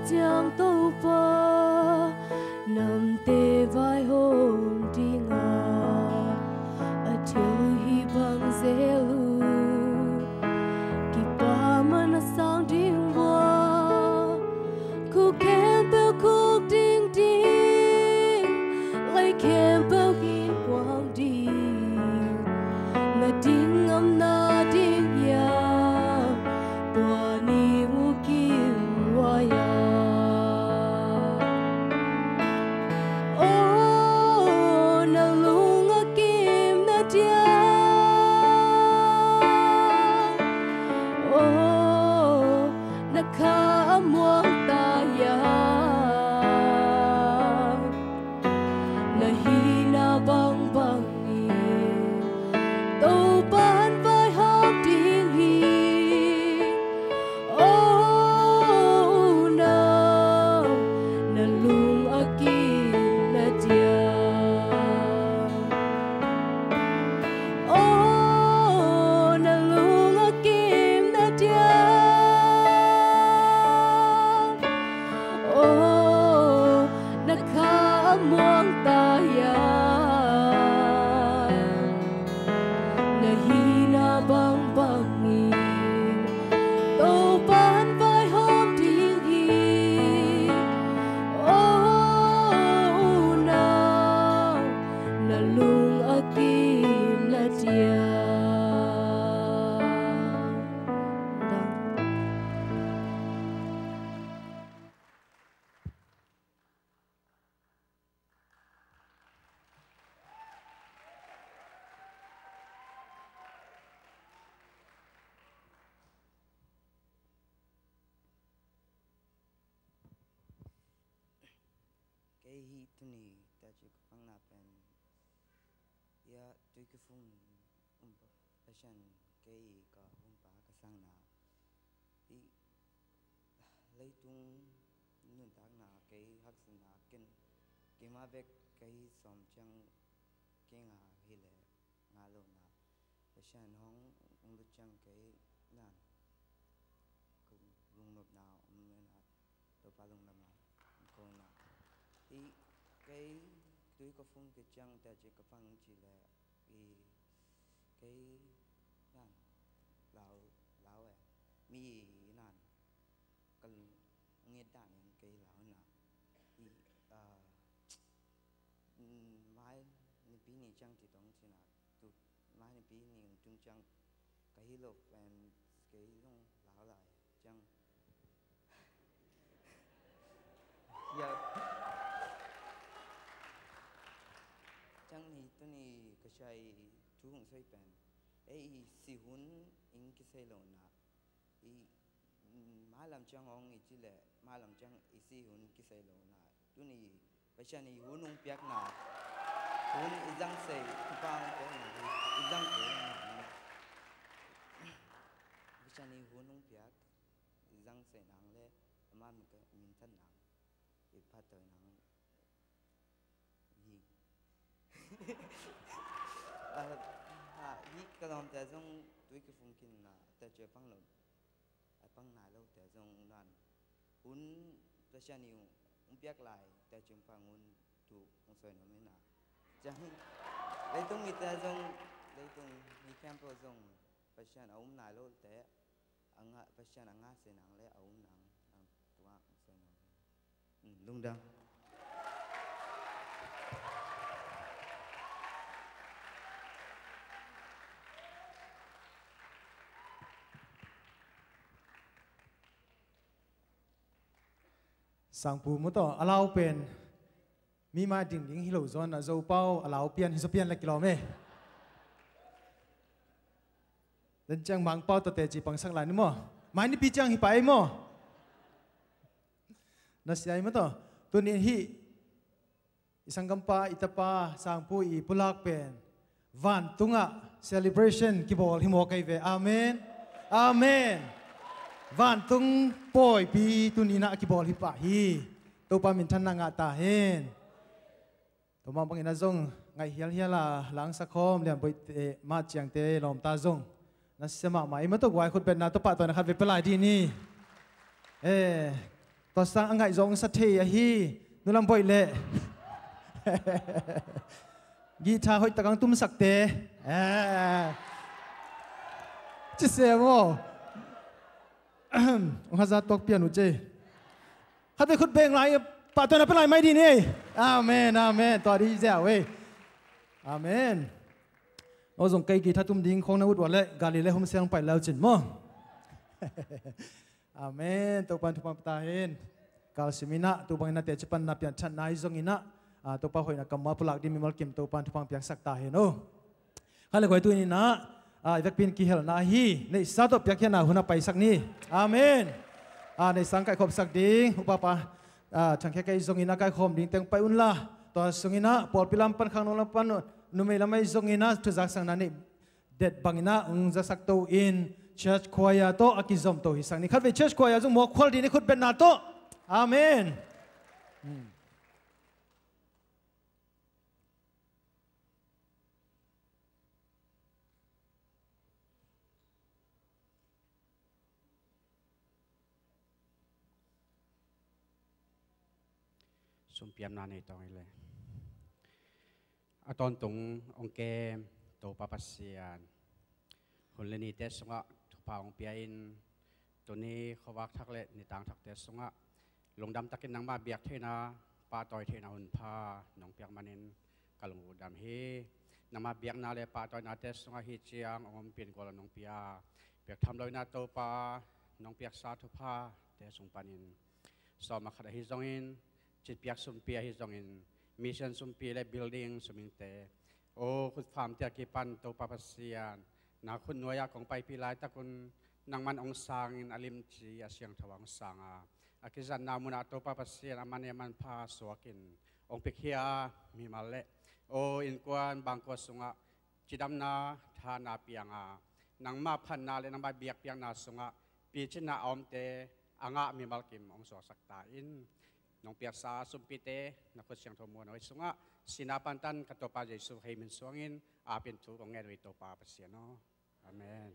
H: giang tàu pa nằm tê vai hồn đi ngà ở thiếu hi bằng dễ lu kỳ ba mà nó sang điên hoa khu kem bèo khúc đinh đinh lấy kem bèo hin quang đi mà đinh âm na đinh ya tua ni u kim hoa ya oh na lung a kim na dia oh na kha muang ta ya na hi na bang bang ni tàu ban vai hông tiếng hi oh no na lung a kim na dia oh na lung a kim na dia oh na kha muang ta ya na hi na bang bang ni tàu ban vai hông tiếng hi oh no na lung a kim na dia
I: cái hi tu ni ta chỉ có phăng nạp bên ya tôi cứ phun passion cái có hung phá cái sang nào thì lấy tung nhân tác nào cái hắc sinh nào cái mà về cái xóm trăng cái ngà hi lệ ngà lâu nào passion hong lúc trăng cái nàn cũng lung nộp nào nên là tôi phải lung nộp nào con nào thì cái tôi có phun cái trăng ta chỉ có phăng chỉ là cái nàn lão lão ấy mi nàn cần nghe đàn cái lão nào thì mai ni pi ni trăng thì tổng chỉ là tụt mai ni pi ni trung trăng cái lộc cái long lão lại trăng giờ chẳng ni tu ni cái sai chú hùng sai bền ấy si hun in cái sai lộn nè ý má làm chẳng ông ý chỉ là má làm chẳng ý si hun cái sai lộn nè tu ni bây giờ ni hun ông piak nè hun ý răng sai tu bao cái này ý răng cái này bây giờ ni hun ông piak ý răng sai nặng le má mình cái mình thân nặng ý phát tới nặng gì cái lòng tại trong tuổi cái phong kinh là tại chơi phăng lợn, phăng nải lâu tại trong đoàn, hun tại sao nhiều, biết lại tại chơi phăng hun tụ không soi nó mới nè, chẳng lấy tung người ta trong lấy tung người camp ở trong, tại sao ông nải lâu tại anh tại sao anh ngã xe nặng lấy ông nặng tụ không soi nó, Lungdam.
B: sang pu mu to allow pen mi ma ding ding hilo zon a zo pau allow pian hiso pian la kilome dan chang mang pau to te chi pang sang lai ni mo mai ni pi chang hi pai mo na siai mo to tu ni hi isang gampa itapa sang pu I pulak pen van tunga celebration ki bol hi mo kai ve amen amen van tung poi pi tu ni na ki bol hi pa hi to pa min than na nga ta hen to ma bangin na zong ngai hial hiala lang sa khom lian boi te ma chiang te lom ta zong na sema mai ma to gwai khut bet na to pa to na khat ve pelai di ni ต่อสังไงจงสัตย์ยาฮีนุลำบ่อยเละกีตาร์หอยตะกังตุ้มสักเตะจิเสียมั้งฮาซาตกเปียนุเจขัดไปขุดเบงไรป่าตัวนั้นเป็นไรไม่ดีนี่อาเมนอาเมนต่อดีเจ้าเว้ยอาเมนโอ้ส่งไกกีถ้าตุ้มดิ้งของนาวุฒิวันเละกาลิเลหมเสียงไปแล้วจินมั้งอาเมนตัวปันทุกปันตาเห็นกาลสิมินะตัวปังนัดเตจปันนับยันชันนายจงอินะตัวป้าหอยนักกำมาพลักดิมิมัลกิมตัวปันทุกปังเปียกสักตาเห็นโอ้ข้าเลยคอยตัวนี้นะอีกเป็นกิเหลนาฮีในสาตัวเปียกแค่นาหุ่นไปสักนี้อาเมนในสังกัดขบสักดิ้งอุปปะทางแค่ไก่จงอินะไก่ขมดิ้งเต็งไปอุ่นละตัวจงอินะปอดพิลัมปันข้างโน้นปันนุ่มไม่ละไม่จงอินะทุกจากสังนั้นนี่เด็ดบังอินะจะสักตัวอินChurch choir to akizom to hisang ni khat ve church choir jung mo khol di ni khut ben na to amen
J: สมเปียมนาในตอนนี้เลยตอนตรงองเกมโตปาปัสเซียนคนเลนีเตสงะทุกพาองเปียอินตัวนี้เขาวักทักเละในต่างทักเตสงะลงดำตะกินนังมาเบียกเทนาปาตอยเทนาหุ่นพาน้องเปียกมานินกะลงดำเฮนังมาเบียกนาเลปาตอยนาเตสงะฮิเจียงองเปียนกอลน้องเปียเปียกทำลอยนาโตปาน้องเปียกซาทุพาเตสงปานินสอบมาขัดฮิจงอินจิตเปียกสุมเปียฮิจงอินมิชชั่นสุมเปียและบิลดิ้งสุมิงเตโอ้คุณฟาร์มเตียกิปันโตปาปัสเซียนนาคุณหน่วยของไปพิลายตะคุณนางมันองสางอินอลิมจีอาเซียงทวังสางอากิจันนามุนาโตปาปัสเซียนอามันเอมันพาสวกินองเปคียมีมาเลโออินกวนบางกวสุงะจิดำนาทานาเปียงนางมาพันนาเลนางมาเบียกเปียงนาสุงะปีจินาอมเตอ่างมีมัลกิมองสวสักตาอินน้องเปียกซาสุมปิเตนักเสียงทมวนเอาไว้สุงะสินาปันตันกัตโตปาเจสุให้มันสวงอินอาเป็นทุกของเงินวิโตปาปัสเซียนอาเมน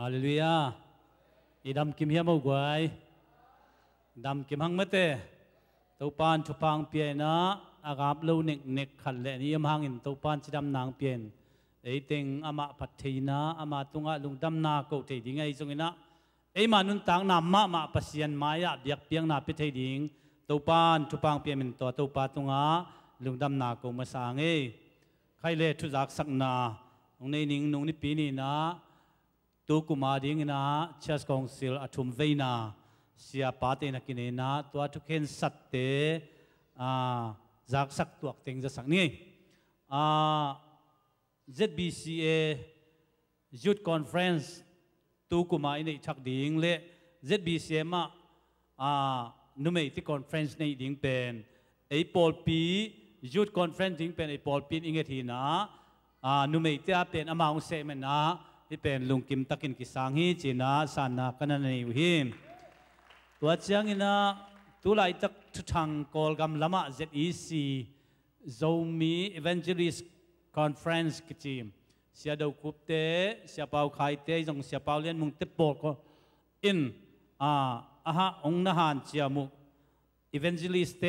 E: ฮาเลลูยาอีดำกิมเฮียมเอาไว้ดำกิมหังเมเตตัวปานชุพังเปียนะอากาศลูเน็กขันเลนี่ยมหังอินตัวปานจิดำนางเปียนไอเต็งอามาพัทยนะอามาตุงะลุงดำนาเกาเทดิงไอจงอินะไอมานุนต่างนามมาปัสยันมายะเบียกเปียงนาพิเทดิงตัวปานชุพังเปียนตัวปาตุงะลุงดำนาเกามาสางเอใครเล่ทุจักสักนาตรงนี้นิงนงนี่ปีนี้นะตัวกุมาดิ่งนะเชสกองซิลอัฐุมเวนาเสียปาเตนักินนะตัวทุกเห็นสัตเตจากสักตัวเต็งจะสักนี้ZBCA Youth Conference ตัวกุมาอินชักดิ่งเละ ZBCM นุ่มไอที่ Conference ในดิ่งเป็นไอปอลปี Youth Conference ดิ่งเป็นไอปอลปีอิงเกทีนะนุ่มไอที่เป็นอามาอุเซมันนะที่เป็นลุงกิมตักินกิสังฮีจีน่าสันนักกันในวิหิมตัวเชียงอินะตัวไล่ตักทุทังกอลกำละมา ZEC Zomi Evangelist Conference กิจิมเสียดาวคุปเตเสียเปาไข่เตยงเสียเปาเลียนมุงเตปอก็อินฮะองนาหานเชียมุ Evangelist เต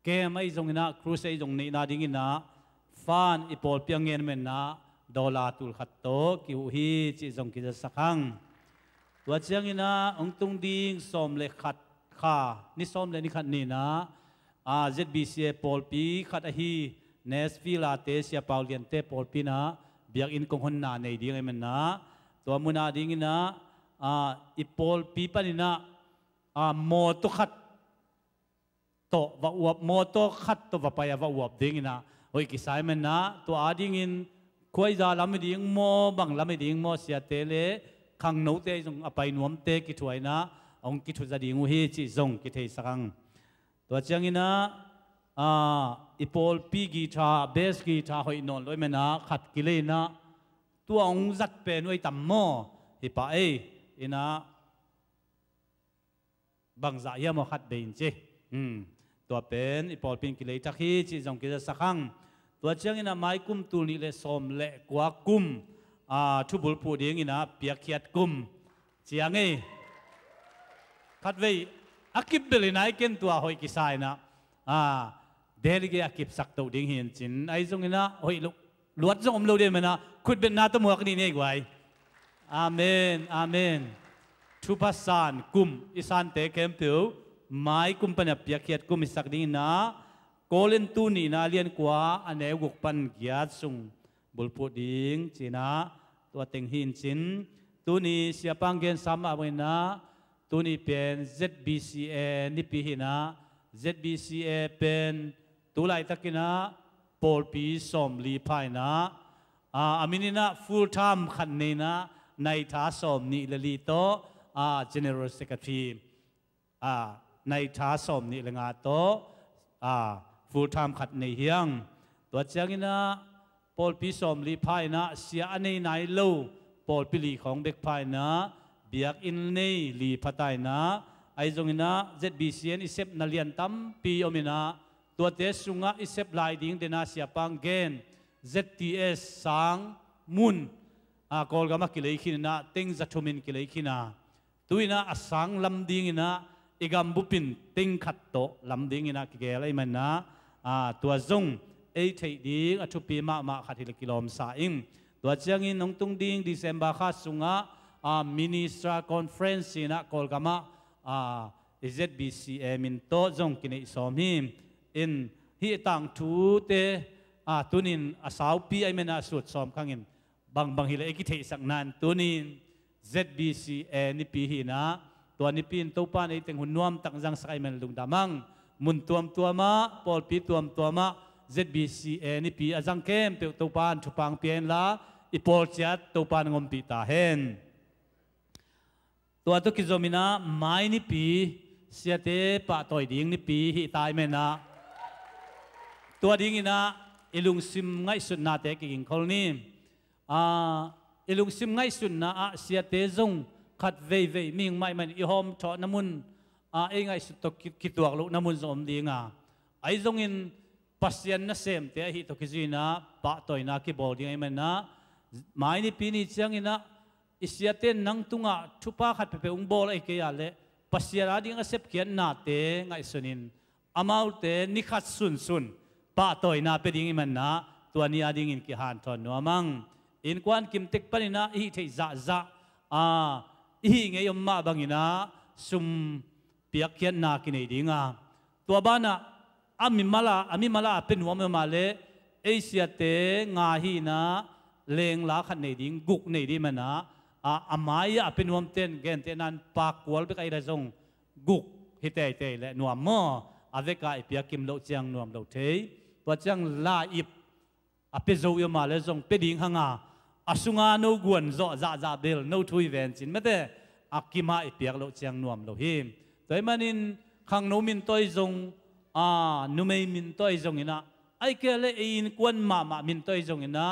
E: เกมไอจงอินะครูเซจงนี้นาดิ่งอินะฟานอีปอลเปียงเงินเมนนะดอลลาร์ตุลขัดโตกิวฮีจิจงกิจสักครั้งตัวเชียงอินะองตุงดิ่งสมเลขัดข้านี่สมเลนี่ขัดนี่นะZBCA ปอลปีขัดฮีเนสฟิลาเตเซียปาเลียนเตปอลปีนะเบียกอินคงหนนาในดิ่งเอเมนนะตัวมุนาดิ่งอินะอีปอลปีปานินะโมตุขัดโตวะอวบโมตุขัดโตวะไปวะอวบดิ่งอินะโอ้ยกิสายมันนะตัวอาดิ่งอินคุยจาลำไม่ดิ่งโมบังลำไม่ดิ่งโมเสียเตเลขังโนเตจงอภัยนวมเตกิถวยนะองกิถวยจะดิ่งหูฮีจิจงกิเทสังตัวเชียงอินะ
K: อีโพลปีกีตาเบสกีตาหอยนอนลอยมันนะขัดกิเลนะตัวองจัดเป็นไว้ต่ำหม้อฮิปะอินะบางจ่ายมาขัดเบนเจตัวเป็นอีโพลเป็นกิเลจักฮีจีจงกิเลสักครั้งตัวเจ้าอินะไม้กุมตูนี่เลสมเลกว่ากุมทุบุลปูดิ้งอินะเปียกเขียดกุมเจียงขัดไว้อากิบเบลินายเกินตัวหอยกิสายนะเดลิกอากิบสักตัวดิ้งเห็นจินไอ้ตรงนี้นะหอยลวดจงอมโลเดมันนะคุดเป็นนาตมัวกันนี่เองไว้อาเมนอาเมนทุพัสานกุมอิสานเตเกมผิวไม้กุมปัญญาเปียกเขียดกุมอิสักดิ้งนะโกเลนตูนี่นะเลียนกว่าอันเอกุกปันกียดซุงบุลปูดิ้งจีนะตัวเต็งหินจินตูนี่เสียปังเกนซ้ำเอาไว้นะตัวนี้เป็น ZBCA นี่ปีหินะ ZBCA เป็นตัวไหลตะกินะโพลปีสมลีพายนะอามินินะ full time ขันนี้นะในท้าสมนี่ละลีโตgeneral secretary ในท้าสมนี่ละงาโตfull time ขัดในเฮียงตัวเจ้ากินะโพลปีสมลีพายนะเสียอันนี้ไหนโลโพลปีลีของเบกพายนะเบียกอินนี่ลีพัตายนะไอจงนะ ZBCN อิเซปนาเลียนตั้มปีอมินะตัวเตสุงะอิเซปลายดิ้งเดนาเสียปังเกน ZTS สังมุนกอลกามากิเลขินะเต็งจัตุมินกิเลขินะตัวนะอสังลำดิ้งนะอีกัมบุปินเต็งขัดโตลำดิ้งนะกิเกลัยมันนะตัวจงไอเทดิ้งอชุปีมาขัดฮิลกิโลมสาอิงตัวเจ้างินน้องตุงดิ้งดิเซมบาข้าสุงะminister conference na kolgama ZBCA min to jong kini som him in hi tang thu te tunin asaw pi ai mena sut som kangin bang hila ekithe sak nan tunin ZBCA ni pi hi na to ni pin to pa nei teng hunnuam tak jang sakai men lungdamang mun tuam tuama pol pi tuam tuama ZBCA ni pi ajang kem pe to pan chupang pien la ipol chat to pan ngom pi ta henตัวตุกิจมินะไม้นี่ปีเสียเตปะต่อยดิ้งนี่ปีหิตายเมนะตัวดิ้งนะอิลุงซิมไงสุดนาเตกิงคนนี้อิลุงซิมไงสุดนะเสียเตจงขัดเว่ยมิงไม่มันอีหอมชอน้ำมุนเองไงสุดตกิคิดตัวลูกน้ำมุนสมดิ้งไอ้จงอินปัสยันนะเซมเตหิตุกิจนะปะต่อยนาคิบอลดิ้งไอ้มันนะไม้นี่ปีนี่เชียงอินะอิสยาเตนนังตุงะชุปะขัดเปอุงบอลไอเกียเลปัสยาราดิ้งอาเซปเกียนนาเตงไอสุนินอามาอุเตนิขัดสุนปะต่อยนาเปดิ้งมันนะตัวนี้ดิ้งอินกิฮันทอนนัวมังอินกวนกิมเต็กปนินะอีเทจะอีเงยมมาบังอินะซุมเปียกเกียนนากินไอดิ้งตัวบ้านะอามิมาลาเป็นหัวเมื่อมาเลเอเชียเตงาฮีนะเลงลาขันในดิ้งกุกในดิ้งมันนะอามายะเป็นวมเต้นเกนเตนันปากวอลไปไกลระจงกุกฮิตเตยและนัวมออาเวกาอิปยากิมโลจังนัวมโลเทยตัวจังลาอิบเปโซยมาเลจงเปดิ้งหังสุงาโนกวนโซซาเบลโนทุยเวนจินไม่ได้กิมาอิปยาโลจังนัวมโลหิมตัวมันนินขังโนมินตัวจงนุเมมินตัวจงอินะไอเกลเอินกวนมามินตัวจงอินะ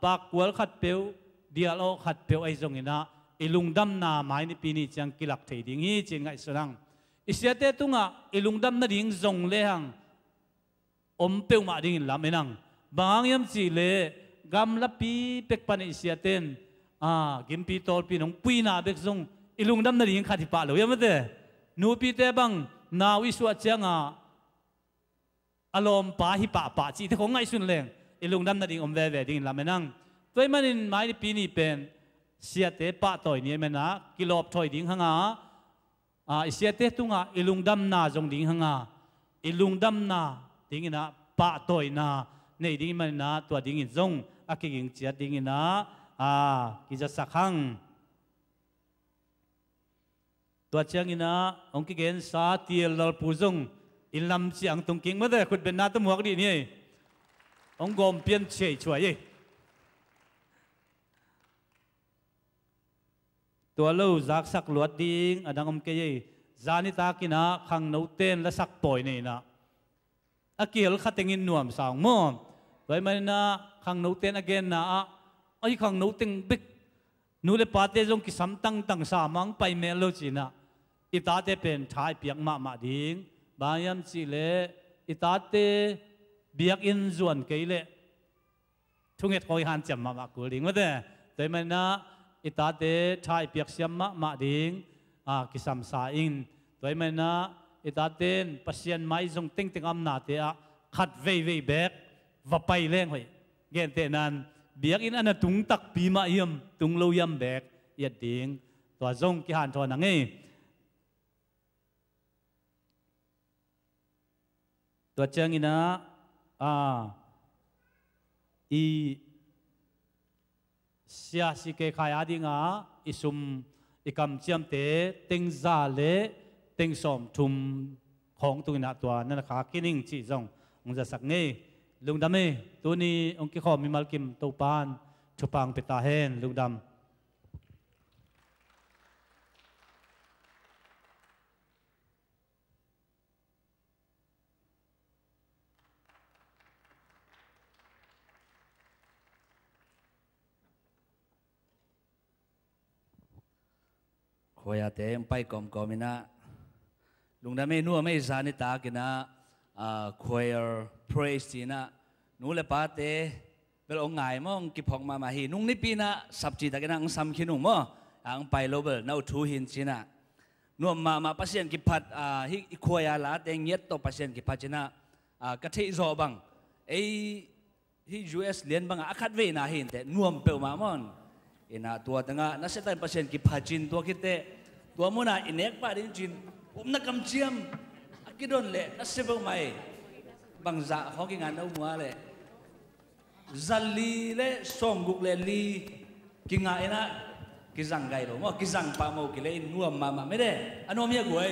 K: ปากวอลขัดเปียวเดียร์โอขัดเปียวไอจงอินะอิลุงดำนาไม้ในปีนี้จังกิลักเทดิ้งฮีจิงไงสุนังอิเสียเตตุงะอิลุงดำนาดิ้งจงเลหังเปียวมาดิ้งลำเอนังบางยามจีเลกำลับปีเป็กปันอิเสียเตนกิมปีโตลปีน้องปีนาเบกจงอิลุงดำนาดิ้งขัดที่ป่าเลยยังไม่ได้นูปีเตบังนาวิสวะจังอารมณ์ป่าฮิป่าจีที่ของไงสุนเลงอิลุงดำนาดิ้งเวดิ้งลำเอนังตัวมันในไม้ในปีนี้เป็นเสียเตปะต่อยเนี่ยมันนะกิโลบถอยดิ้งหังเสียเตตุงอิลุงดำนาจงดิ้งหังอิลุงดำนาดิ้งนะปะต่อยนาในดิ้งมันนะตัวดิ้งจงกิงเจียดิ้งนะกิจสักขังตัวเชียงนะองค์กิเกนสาเตียลปูจงอิลำเสียงตรงกิ่งมาได้คุณเป็นนาตมวกดีนี่องค์กรมเปลี่ยนเฉยช่วยตัวเล่าจากสักหลวดดิ้งอดังอมเกยจานิตากินะขังโนเต้นและสักปอยนี่นะ akil khatengin nuam sang mo toy man na khang no ten again na ai khang no teng bik nu le pate jong ki samtang tang sa mang pai melo china itate pen thai piak ma ding bayam chi le itate biak in zuan keile thunget koi han cham ma ku ding wade toy man na itate thai piak siam ma ding kisam sa in toy man na itaten pasien mai jong ting ting am na te a khat vei bek va pai leng hoi gen te nan biak in ana tung tak pi ma yam tung lo yam bek ya ding to jong ki han thon nge to chang ina i sia si ke khaya dinga isum ikam chiam te ting za le ting som thum khong tu na tua na kha kining chi jong ong za sak nge lungdam e tu ni ong ki khom mi mal kim to pan chupang peta hen lungdam
L: khoya te pai kom ina lungdam e nu me zani ta kina choir praise tina nu le pa te bel ong ngai mong ki phok ma hi nung ni pina sabji ta kina ang sam khinung mo ang pai lobel nau thu hin china nu ma pasien ki phat hi khoya la te nget to pasien ki phat china ka thei zo bang ei hi US Lian bang akhat ve na hin te nuam pe ma mon ina tua tanga na setan pasien ki phachin tua kite tua muna inek pa din chin na cầm chiêm cái đồn lệ nó sẽ vào mày bằng dạ khó cái ngàn đâu mua lệ dân li lệ sòng gục lệ li cái ngài na cái răng gầy đúng không cái răng pa màu cái lệ nuông mà mấy đấy anh nuông như của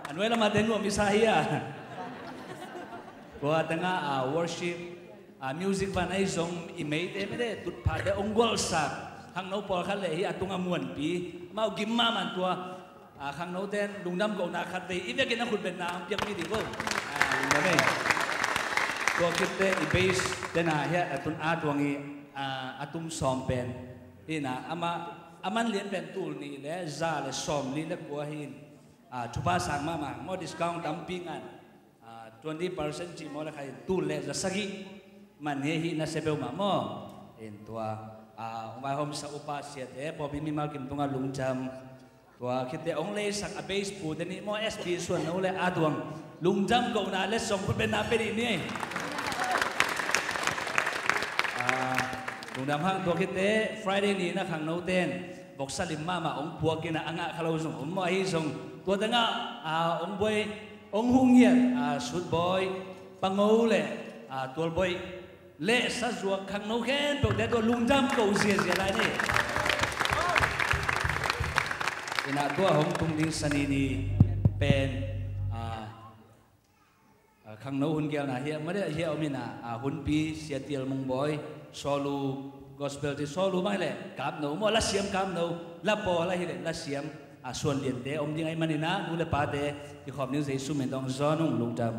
L: anh nuông là mà đến nuông misahia của tengah worship music van ai giống image đấy mấy đấy tụt phá đấy ông gol sa hàng nấu bò khát lệ hi atung amuan pi mau kim ma man tua khang nấu tên lungdam cậu na khát về ít nhất cái nó khut bên nào biết mi đi cô lungdam này tua kita ibase tên à hiện atun tuangi atum som pen ina aman lian pen tool ni le za le som ni le kwa hin thupa sang ma mo discount dumping an 20% chi mo le khai tool le za sagi man he hi na sebel ma mo in tua mai hôm sa upa sia te po bi mi mal kim tunga lungdam tua khite ong le sak a base pu de ni mo sp suan no le aduang lungdam ko na le song pe na pe ni lungdam hang tua khite Friday ni na khang no ten bok salim ma ong pu ki na anga khalo song mo hi song tua tanga ong boy ong hung hian shoot boy pangou le tual boy lệ sa ruột khang nấu khen tổ để tôi lungdam cầu diệt lại đi ina tua hong tung ding sani ni pen khang nấu hun kêu na hiam mới đấy hiam mina hun pi sia tiel mung boy solu gospel thì solu mai lệ cáp nấu mo la siam cáp nấu la po la hi lệ la siam suan liền thế ông ding ai manina nu le pa te thì khom ning zai su men dong zo nung lungdam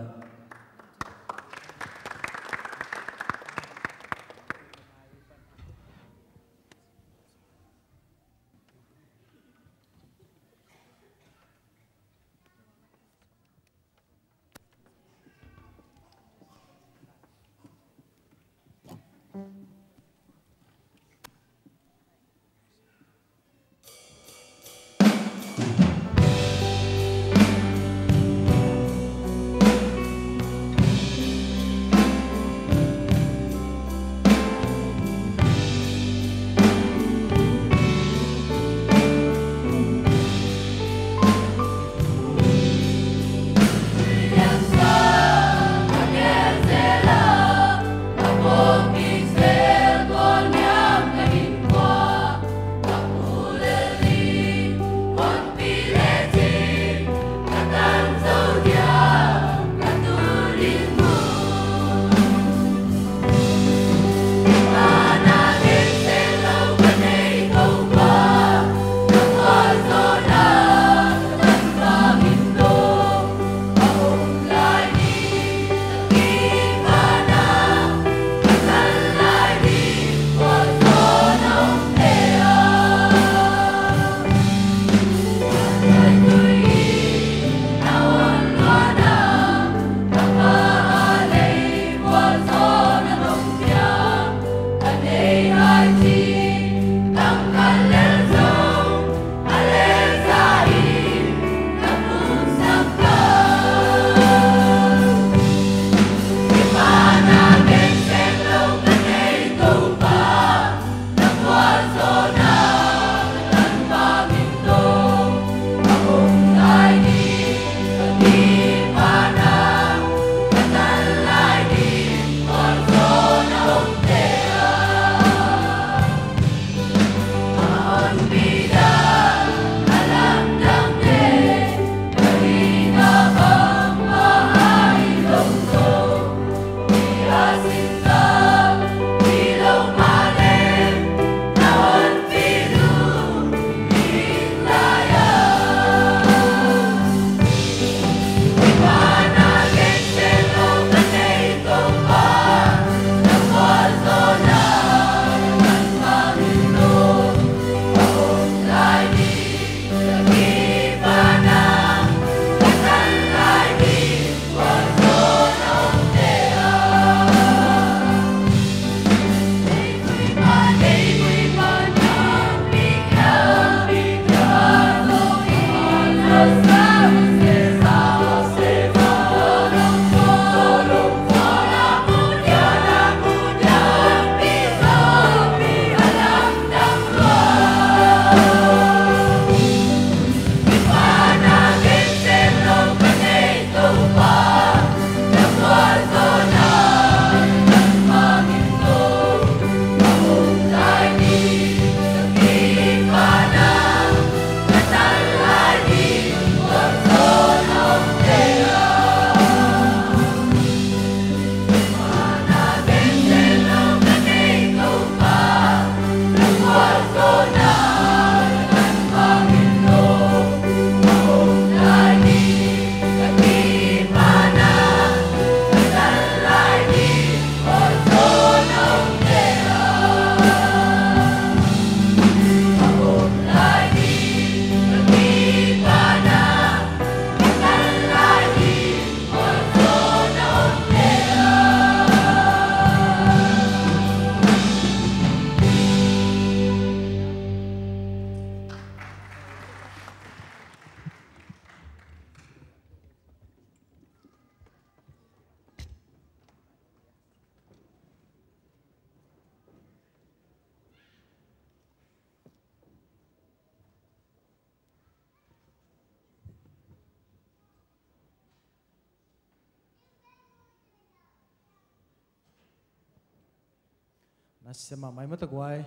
B: nasi mamai mata guai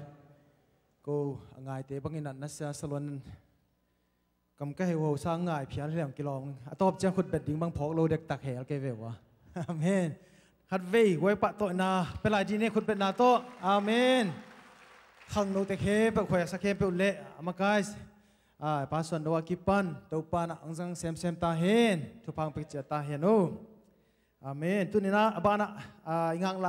B: cô ngai te bangin nasi salon cầm cái hồ sang ngài phía liền kỳ lòng top trang khut bed ding bang phok lo dek tak hel ke vewa amen hat vei goi pa to na pelai di ne khut bed na to amen khang no te khe pe khoi sa khe pe le ama guys pa son do ki pan to pa na angjang sem ta hen thu phang picture ta hen o amen tu ni na abana ingang la